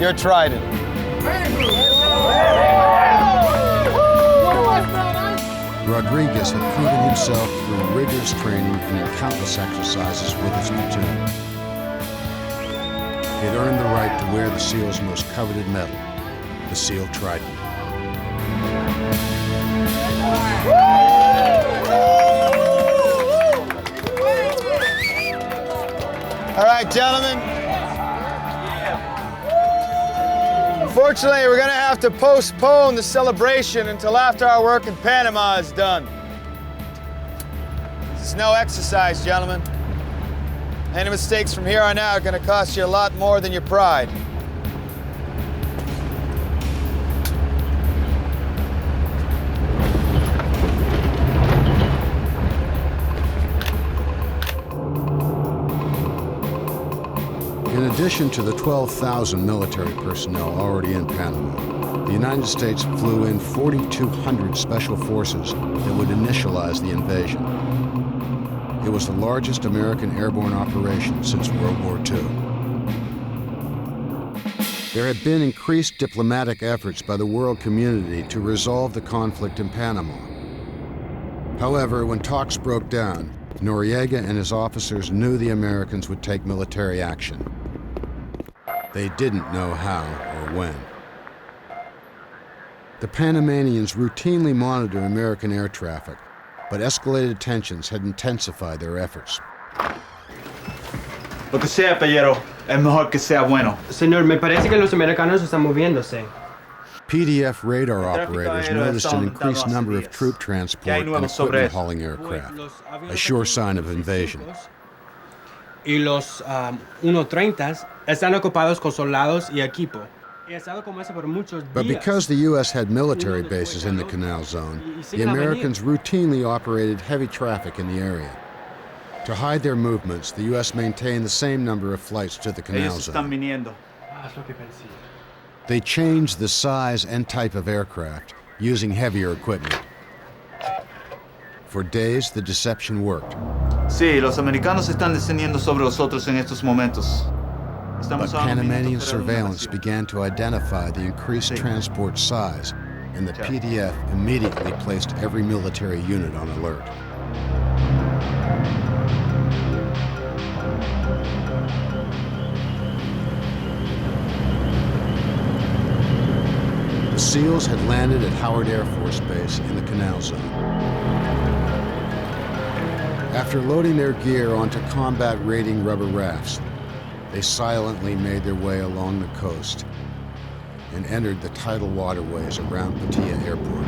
your trident. Rodriguez had proven himself through rigorous training and in countless exercises with his platoon. He had earned the right to wear the SEAL's most coveted medal, the SEAL Trident. All right, gentlemen. Unfortunately, we're going to have to postpone the celebration until after our work in Panama is done. This is no exercise, gentlemen. Any mistakes from here on out are going to cost you a lot more than your pride. addition to the 12,000 military personnel already in Panama, the United States flew in 4,200 special forces that would initialize the invasion. It was the largest American airborne operation since World War II. There had been increased diplomatic efforts by the world community to resolve the conflict in Panama. However, when talks broke down, Noriega and his officers knew the Americans would take military action. They didn't know how or when. The Panamanians routinely monitor American air traffic, but escalated tensions had intensified their efforts. Lo que sea, Pellero, es mejor que sea bueno. Señor, me parece que los americanos están moviéndose. PDF radar operators noticed an increased number of troop transport and equipment hauling aircraft, a sure sign of invasion. Y los 130 están ocupados con soldados y equipo. Y ha estado como eso por muchos días. But because the U.S. had military bases in the Canal Zone, the Americans routinely operated heavy traffic in the area. To hide their movements, the U.S. maintained the same number of flights to the Canal Zone. They changed the size and type of aircraft, using heavier equipment. For days, the deception worked. Sí, los americanos están descendiendo sobre nosotros en estos momentos. But Panamanian surveillance began to identify the increased transport size, and the PDF immediately placed every military unit on alert. The SEALs had landed at Howard Air Force Base in the Canal Zone. After loading their gear onto combat raiding rubber rafts, they silently made their way along the coast and entered the tidal waterways around Pattaya Airport.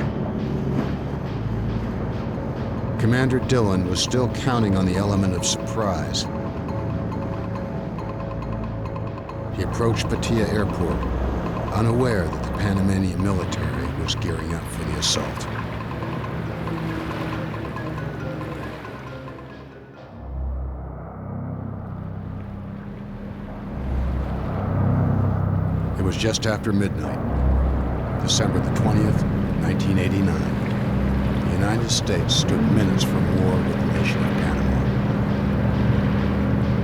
Commander Dillon was still counting on the element of surprise. He approached Pattaya Airport, unaware that the Panamanian military was gearing up for the assault. It was just after midnight, December the 20th, 1989. The United States stood minutes from war with the nation of Panama.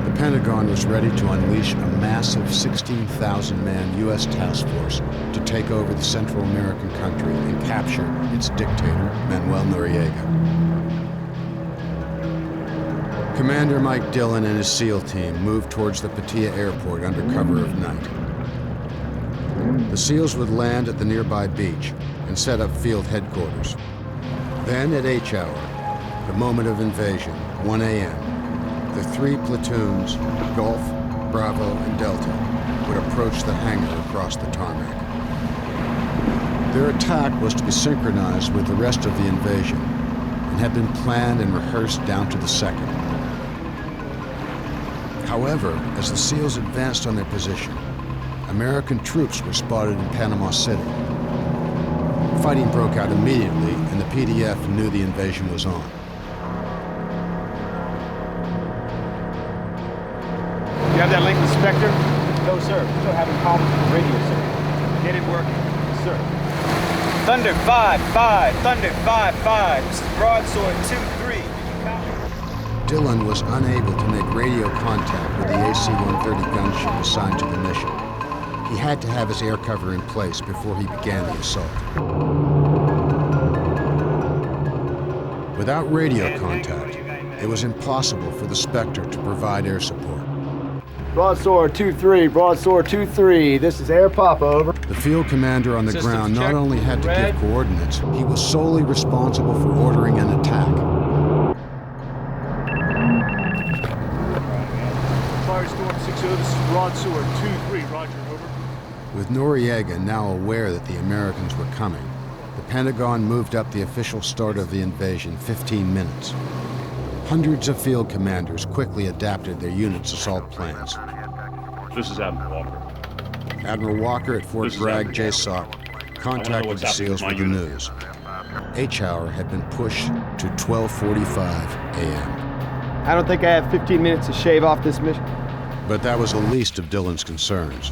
The Pentagon was ready to unleash a massive 16,000-man U.S. task force to take over the Central American country and capture its dictator, Manuel Noriega. Commander Mike Dillon and his SEAL team moved towards the Pattaya Airport under cover of night. The SEALs would land at the nearby beach and set up field headquarters. Then at H hour, the moment of invasion, 1 a.m., the three platoons, Gulf, Bravo, and Delta, would approach the hangar across the tarmac. Their attack was to be synchronized with the rest of the invasion and had been planned and rehearsed down to the second. However, as the SEALs advanced on their position, American troops were spotted in Panama City. Fighting broke out immediately, and the PDF knew the invasion was on. You have that link with Spectre? No, sir. Still having problems with the radio, sir. Get it working. Yes, sir. Thunder 5-5, Thunder 5-5. This is Broadsword 2-3. Dillon was unable to make radio contact with the AC-130 gunship assigned to the mission. He had to have his air cover in place before he began the assault. Without radio contact, it was impossible for the Spectre to provide air support. Broadsword 2-3, Broadsword 2-3. This is Air Papa, over. The field commander on the ground not only had to give coordinates, he was solely responsible for ordering an attack. Firestorm 6-0, this is Broadsword 2-3, roger, over. With Noriega now aware that the Americans were coming, the Pentagon moved up the official start of the invasion 15 minutes. Hundreds of field commanders quickly adapted their units' assault plans. This is Admiral Walker. Admiral Walker at Fort Bragg, JSOC, contacted the SEALs with the news. H hour had been pushed to 12:45 a.m. I don't think I have 15 minutes to shave off this mission. But that was the least of Dillon's concerns.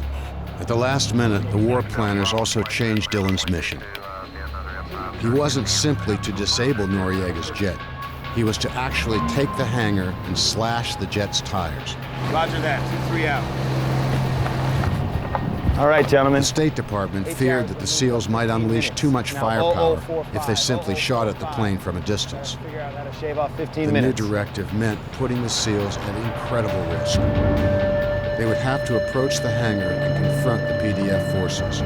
At the last minute, the war planners also changed Dillon's mission. He wasn't simply to disable Noriega's jet. He was to actually take the hangar and slash the jet's tires. Roger that. 2-3 out. All right, gentlemen. The State Department feared that the SEALs might unleash too much firepower if they simply shot at the plane from a distance. Figure out how to shave off 15 The minutes. new directive meant putting the SEALs at incredible risk. They would have to approach the hangar and confront the PDF forces.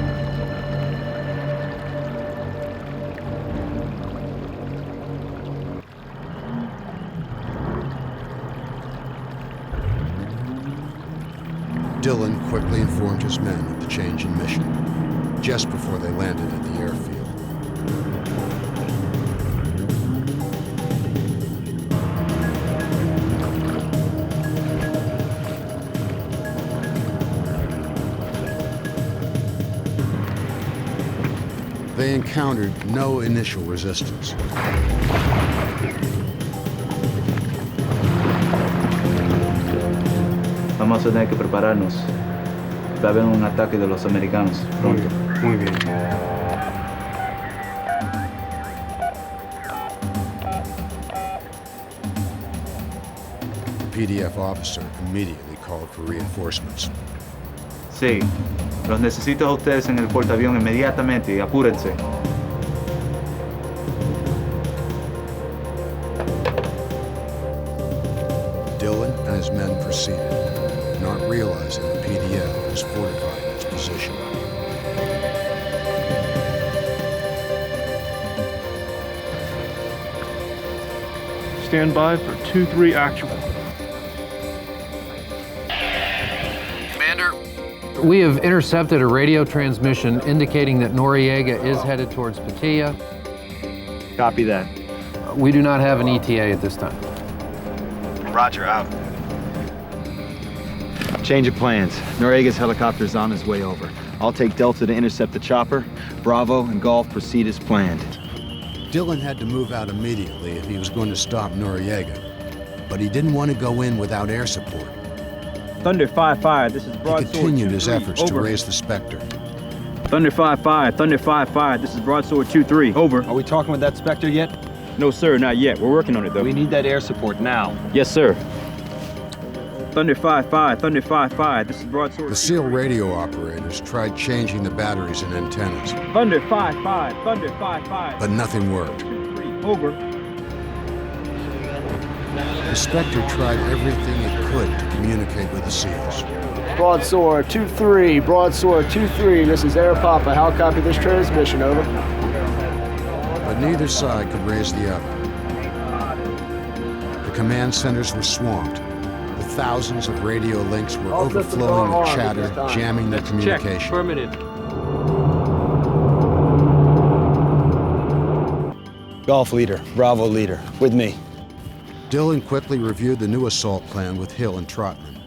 Dillon quickly informed his men of the change in mission, just before they landed at the airfield. They encountered no initial resistance. Vamos a tener que prepararnos. Va a haber un ataque de los americanos pronto. Muy bien. The PDF officer immediately called for reinforcements. Sí, los necesito a ustedes en el portaavión inmediatamente y apúrense. Dillon and his men proceeded, not realizing the PDF was fortifying its position. Stand by for 2-3 actual. We have intercepted a radio transmission indicating that Noriega is headed towards Pattaya. Copy that. We do not have an ETA at this time. Roger, out. Change of plans. Noriega's helicopter is on his way over. I'll take Delta to intercept the chopper. Bravo and Golf proceed as planned. Dillon had to move out immediately if he was going to stop Noriega, but he didn't want to go in without air support. Thunder 5-5, this is He broadsword continued his 2-3, efforts to over. raise the Spectre. Thunder 5-5, Thunder 5-5, this is broadsword 2-3, over. Are we talking with that Spectre yet? No, sir, not yet. We're working on it, though. We need that air support now. Yes, sir. Thunder 5-5, Thunder 5-5, this is broadsword. The SEAL radio operators tried changing the batteries and antennas, Thunder 5-5, Thunder 5-5. but nothing worked. 2-3, over. The Spectre tried everything it could to communicate with the SEALs. Broadsword 2-3, Broadsword 2-3. This is Air Papa. How copy this transmission? Over. But neither side could raise the other. The command centers were swamped. The thousands of radio links were overflowing with chatter, jamming their communication. Check. Affirmative. Golf leader, Bravo leader, with me. Dillon quickly reviewed the new assault plan with Hill and Trotman.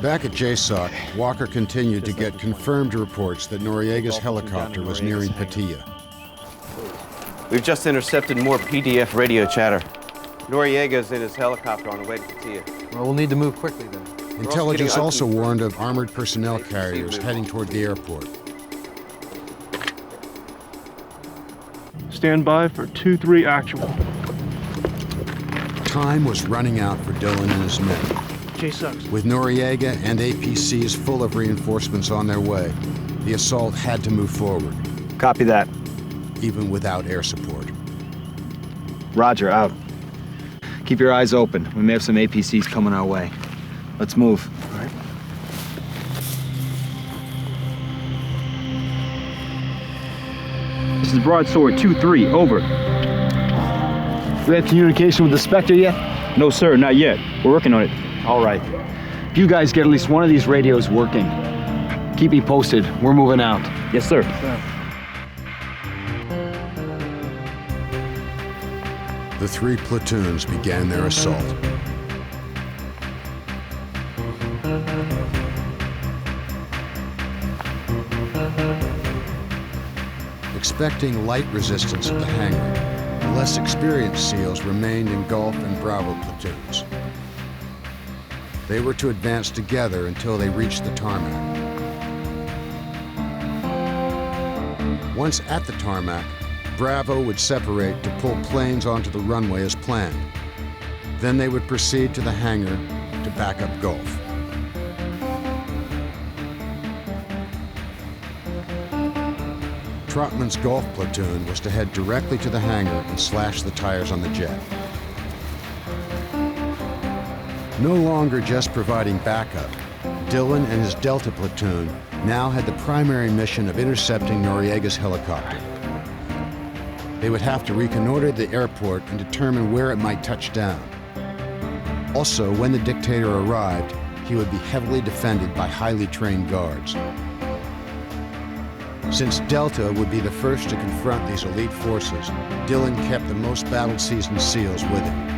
Back at JSOC, Walker continued to get confirmed reports that Noriega's helicopter was nearing Pattaya. We've just intercepted more PDF radio chatter. Noriega's in his helicopter on the way to Pattaya. Well, we'll need to move quickly then. Intelligence also warned of armored personnel carriers heading toward the airport. Stand by for 2-3 actual. Time was running out for Dillon and his men. J-Sucks. With Noriega and APCs full of reinforcements on their way, the assault had to move forward. Copy that. Even without air support. Roger, out. Keep your eyes open. We may have some APCs coming our way. Let's move. All right. This is broadsword 2-3, over. We have communication with the Spectre yet? No, sir, not yet. We're working on it. All right. If you guys get at least one of these radios working, keep me posted. We're moving out. Yes, sir. The three platoons began their assault. Expecting light resistance at the hangar, the less experienced SEALs remained in Gulf and Bravo platoons. They were to advance together until they reached the tarmac. Once at the tarmac, Bravo would separate to pull planes onto the runway as planned. Then they would proceed to the hangar to back up Gulf. Trotman's Gulf platoon was to head directly to the hangar and slash the tires on the jet. No longer just providing backup, Dillon and his Delta platoon now had the primary mission of intercepting Noriega's helicopter. They would have to reconnoiter the airport and determine where it might touch down. Also, when the Dictator arrived, he would be heavily defended by highly trained guards. Since Delta would be the first to confront these elite forces, Dillon kept the most battle-seasoned SEALs with him.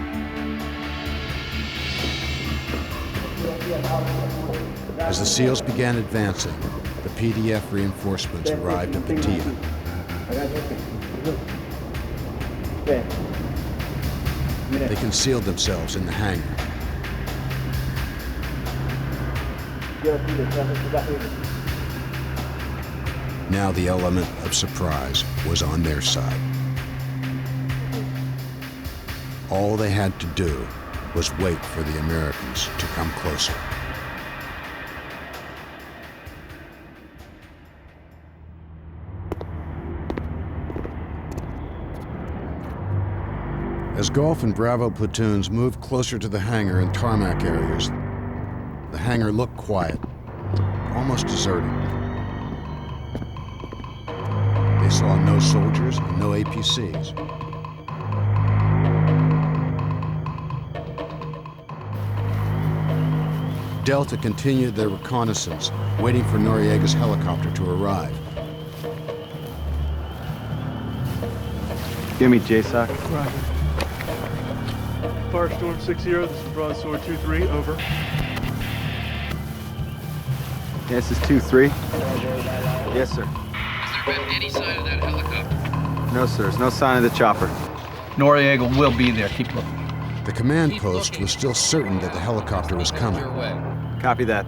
As the SEALs began advancing, the PDF reinforcements arrived at Patia. They concealed themselves in the hangar. Now the element of surprise was on their side. All they had to do was wait for the Americans to come closer. As Gulf and Bravo platoons moved closer to the hangar and tarmac areas, the hangar looked quiet, almost deserted. They saw no soldiers and no APCs. Delta continued their reconnaissance, waiting for Noriega's helicopter to arrive. Give me JSOC. Roger. Firestorm 6-0, this is Broadsword 2-3, over. Yeah, this is 2-3. Yes, sir. Has there been any sign of that helicopter? No, sir. There's no sign of the chopper. Noriega will be there. Keep looking. The command post was still certain that the helicopter was coming. Copy that.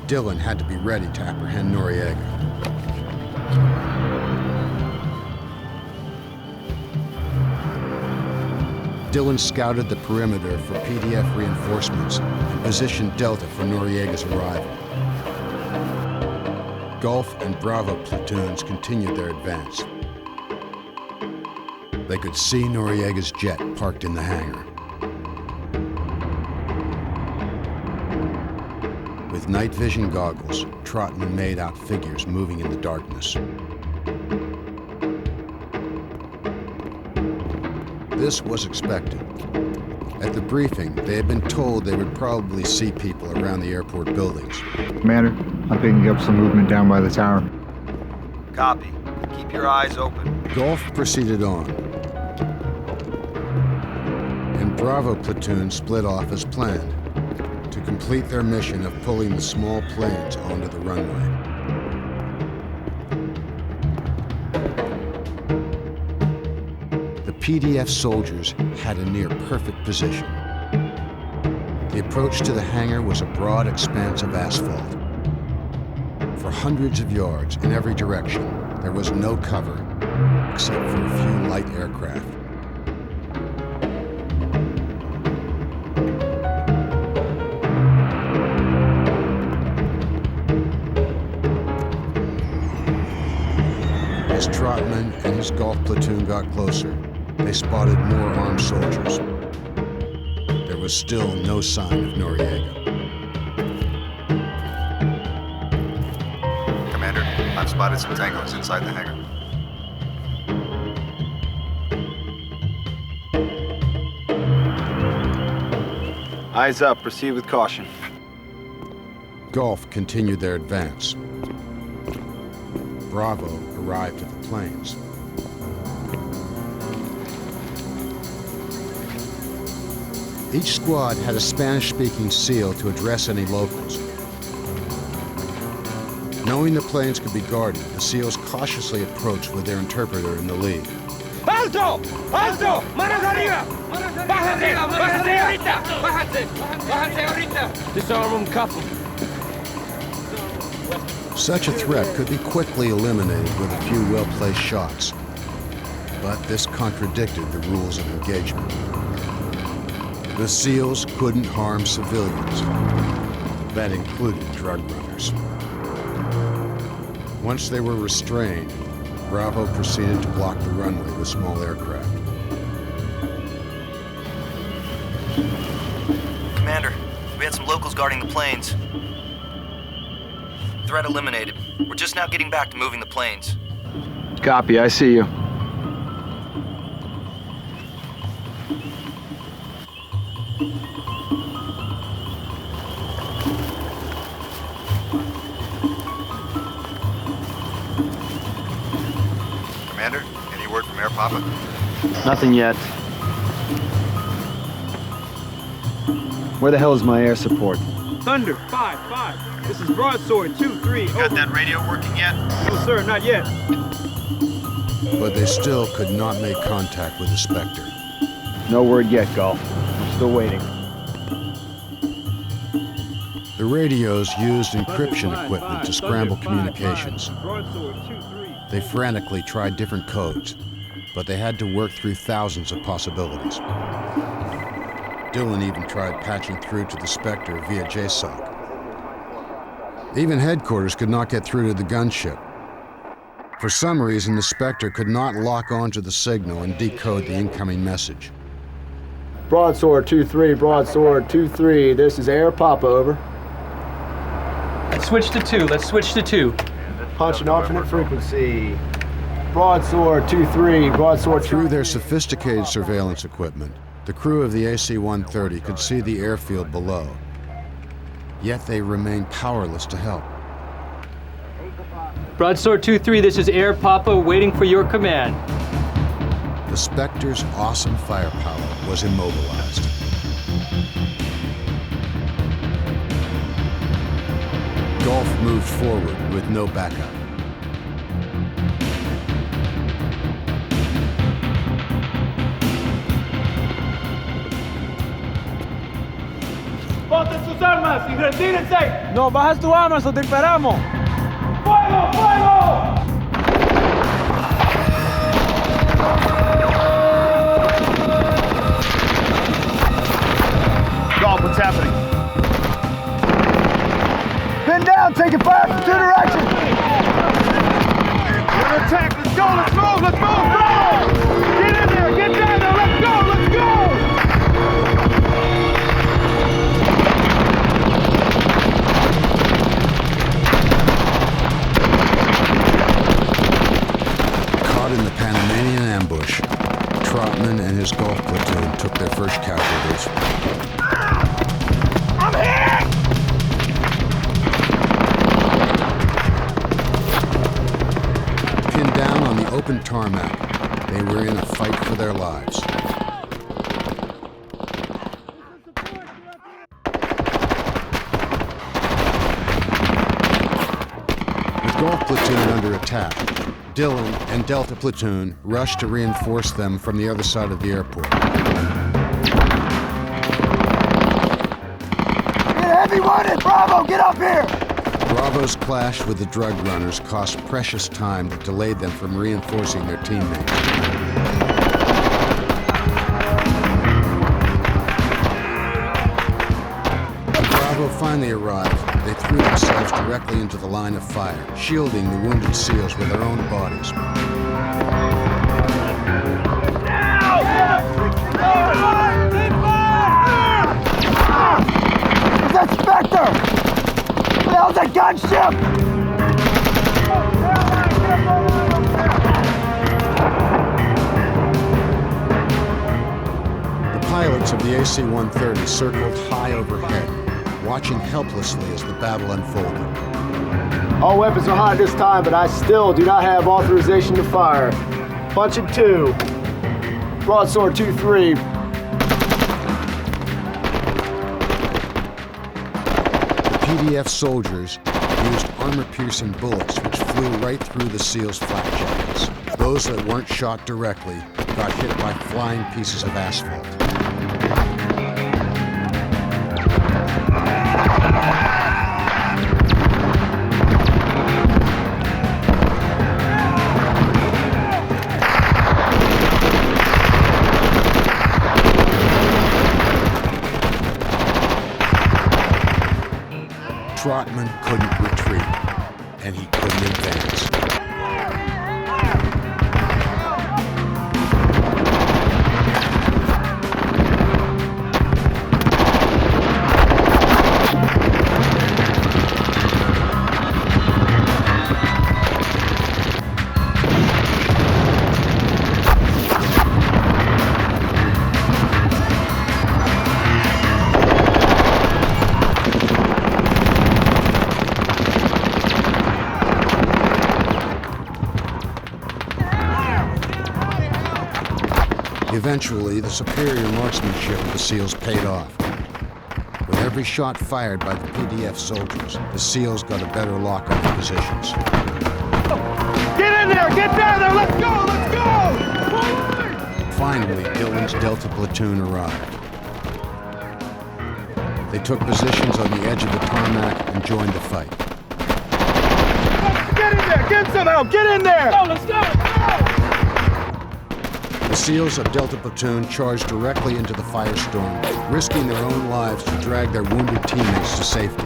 Dillon had to be ready to apprehend Noriega. Dillon scouted the perimeter for PDF reinforcements and positioned Delta for Noriega's arrival. Gulf and Bravo platoons continued their advance. They could see Noriega's jet parked in the hangar. With night vision goggles, Trotman made out figures moving in the darkness. This was expected. At the briefing, they had been told they would probably see people around the airport buildings. Commander, I'm picking up some movement down by the tower. Copy. Keep your eyes open. Gulf proceeded on, and Bravo platoon split off as planned to complete their mission of pulling the small planes onto the runway. The PDF soldiers had a near-perfect position. The approach to the hangar was a broad expanse of asphalt. For hundreds of yards in every direction, there was no cover except for a few light aircraft. As Trotman and his Gulf platoon got closer, they spotted more armed soldiers. There was still no sign of Noriega. Commander, I've spotted some tangos inside the hangar. Eyes up. Proceed with caution. Gulf continued their advance. Bravo arrived at the planes. Each squad had a Spanish-speaking SEAL to address any locals. Knowing the planes could be guarded, the SEALs cautiously approached with their interpreter in the lead. ¡Alto! ¡Alto! ¡Manos arriba! ¡Bájate! ¡Bájate ahorita! ¡Bájate! ¡Bájate ahorita! Disarm them, cuff them. Such a threat could be quickly eliminated with a few well-placed shots. But this contradicted the rules of engagement. The SEALs couldn't harm civilians. That included drug runners. Once they were restrained, Bravo proceeded to block the runway with small aircraft. Commander, we had some locals guarding the planes. Threat eliminated. We're just now getting back to moving the planes. Copy, I see you. Commander, any word from Air Papa? Nothing yet. Where the hell is my air support? Thunder, 5-5. This is Broadsword 2-3. Got that radio working yet? No, sir, not yet. But they still could not make contact with the Spectre. No word yet, Golf. I'm still waiting. The radios used encryption equipment to scramble communications. They frantically tried different codes, but they had to work through thousands of possibilities. Dillon even tried patching through to the Spectre via JSOC. Even headquarters could not get through to the gunship. For some reason, the Spectre could not lock onto the signal and decode the incoming message. Broadsword 2-3, Broadsword 2-3. This is Air Papa, over. Let's switch to 2. Let's switch to 2. Punch an alternate frequency. Broadsword 2-3, Broadsword 2-3. Through their sophisticated surveillance equipment, the crew of the AC-130 could see the airfield below. Yet they remained powerless to help. Broadsword 2-3, this is Air Papa waiting for your command. The Spectre's awesome firepower was immobilized. Gulf moved forward with no backup. ¡Ponte sus armas y retírense! No, bajas tu armas o te esperamos. ¡Fuego! ¡Fuego! Golf, what's happening? Pin down, taking fire from 2 directions. We're under attack. Let's go. Let's move. Let's move. Go! Get in there. Get down there. Let's go. Let's go. Caught in the Panamanian ambush, Trotman and his Gulf platoon took their first casualties. I'm here. Pinned down on the open tarmac, they were in a fight for their lives. With Gulf platoon under attack, Dillon and Delta platoon rushed to reinforce them from the other side of the airport. Get heavy wanted! Bravo, get up here! Bravo's clash with the drug runners cost precious time that delayed them from reinforcing their teammates. When Bravo finally arrived, they threw themselves directly into the line of fire, shielding the wounded SEALs with their own bodies. Is that Spectre? What the hell's that gunship? The pilots of the AC-130 circled high overhead, watching helplessly as the battle unfolded. All weapons are hot this time, but I still do not have authorization to fire. Punching 2. Broadsword 2-3. PDF soldiers used armor-piercing bullets which flew right through the SEALs' flak jackets. Those that weren't shot directly got hit by flying pieces of asphalt. Trotman couldn't retreat, and he couldn't advance. Eventually, the superior marksmanship of the SEALs paid off. With every shot fired by the PDF soldiers, the SEALs got a better lock on their positions. Get in there! Get down there! Let's go! Let's go! Finally, Dillon's Delta platoon arrived. They took positions on the edge of the tarmac and joined the fight. Get in there! Get somehow! Get in there! Go! Let's go! The SEALs of Delta Platoon charged directly into the firestorm, risking their own lives to drag their wounded teammates to safety.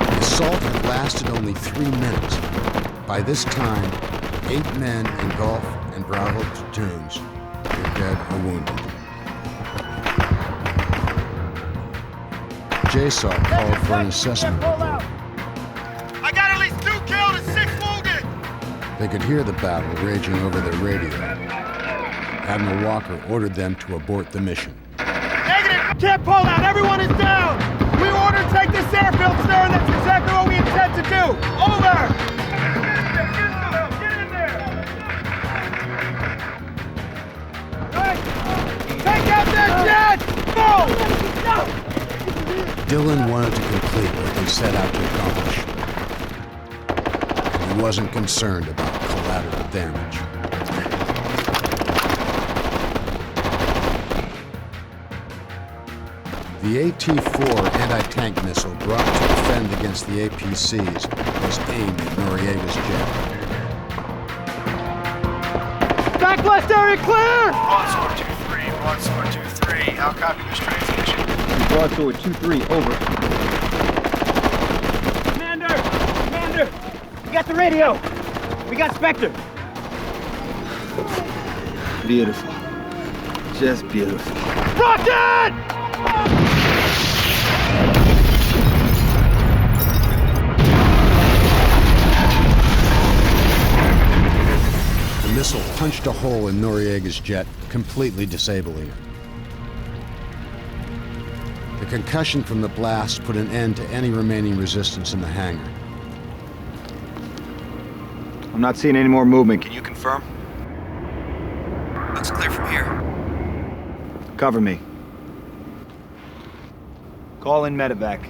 The assault had lasted only 3 minutes. By this time, 8 men in Gulf and Bravo platoons were dead or wounded. JSOC called for an assessment report. I got at least 2 killed and 6 wounded! They could hear the battle raging over their radio. Admiral Walker ordered them to abort the mission. Negative! Can't pull out! Everyone is down! We ordered take this airfield, sir, and that's exactly what we intend to do! Over! Get in there! Take out that jet! Go! Dillon wanted to complete what they set out to accomplish. He wasn't concerned about collateral damage. The AT-4 anti-tank missile brought to defend against the APCs was aimed at Noriega's jet. Backlist area clear! Broadsword 2-3, broadsword 2-3. How copy this transmission? Broadsword 2-3, over. Commander! We got the radio! We got Spectre! Beautiful. Just beautiful. Rocket! The missile punched a hole in Noriega's jet, completely disabling it. The concussion from the blast put an end to any remaining resistance in the hangar. I'm not seeing any more movement. Can you confirm? Looks clear from here. Cover me. Call in medevac.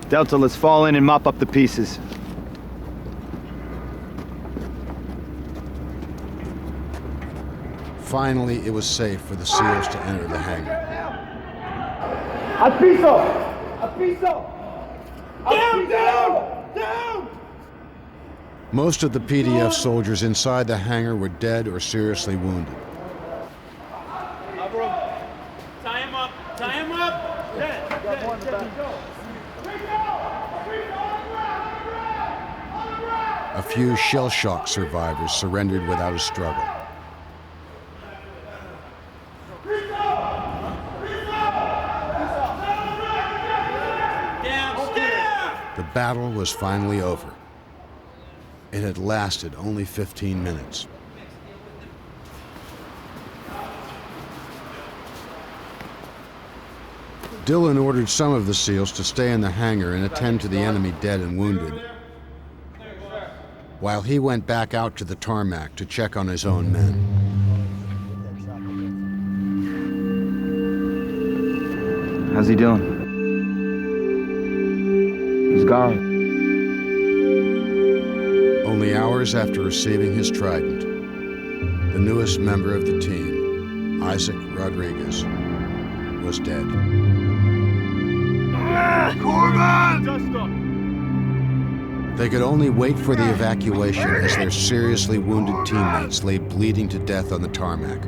Delta, let's fall in and mop up the pieces. Finally, it was safe for the SEALs to enter the hangar. Al piso! Al piso! Down! Down! Down! Most of the PDF soldiers inside the hangar were dead or seriously wounded. Tie him up! Tie him up! A few shell shock survivors surrendered without a struggle. The battle was finally over. It had lasted only 15 minutes. Dillon ordered some of the SEALs to stay in the hangar and attend to the enemy dead and wounded, while he went back out to the tarmac to check on his own men. How's he doing? He's gone. Only hours after receiving his trident, the newest member of the team, Isaac Rodriguez, was dead. They could only wait for the evacuation as their seriously wounded teammates lay bleeding to death on the tarmac.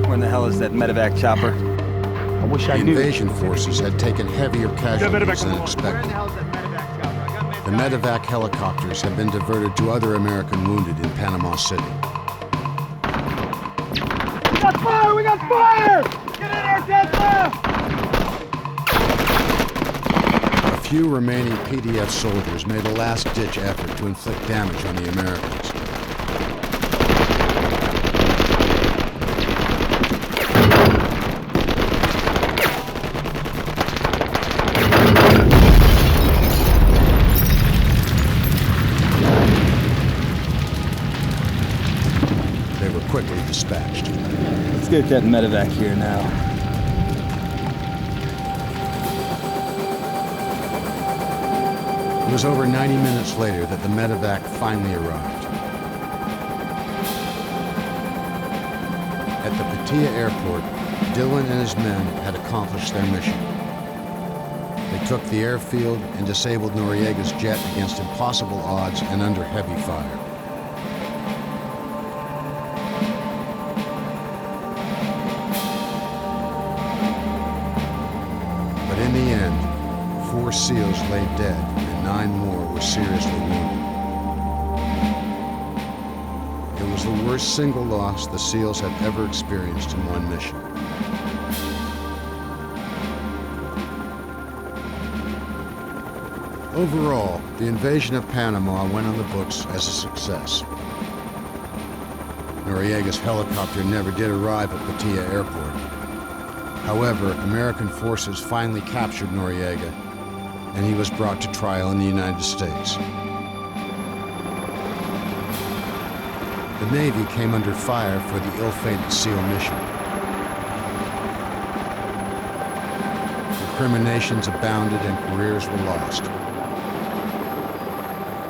Where in the hell is that medevac chopper? I wish The I knew. invasion forces had taken heavier casualties than expected. The medevac helicopters had been diverted to other American wounded in Panama City. We got fire! We got fire! Get in there, Tesla! A few remaining PDF soldiers made a last-ditch effort to inflict damage on the Americans. They were quickly dispatched. Let's get that medevac here now. It was over 90 minutes later that the medevac finally arrived. At the Patia airport, Dillon and his men had accomplished their mission. They took the airfield and disabled Noriega's jet against impossible odds and under heavy fire. But in the end, 4 SEALs lay dead and 9 more were seriously wounded. It was the worst single loss the SEALs had ever experienced in one mission. Overall, the invasion of Panama went on the books as a success. Noriega's helicopter never did arrive at Patia Airport. However, American forces finally captured Noriega, and he was brought to trial in the United States. The Navy came under fire for the ill-fated SEAL mission. Recriminations abounded and careers were lost.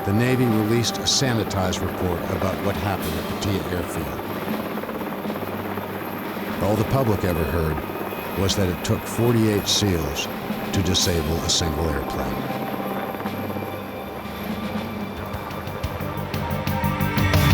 The Navy released a sanitized report about what happened at Patia Airfield. All the public ever heard was that it took 48 SEALs to disable a single airplane.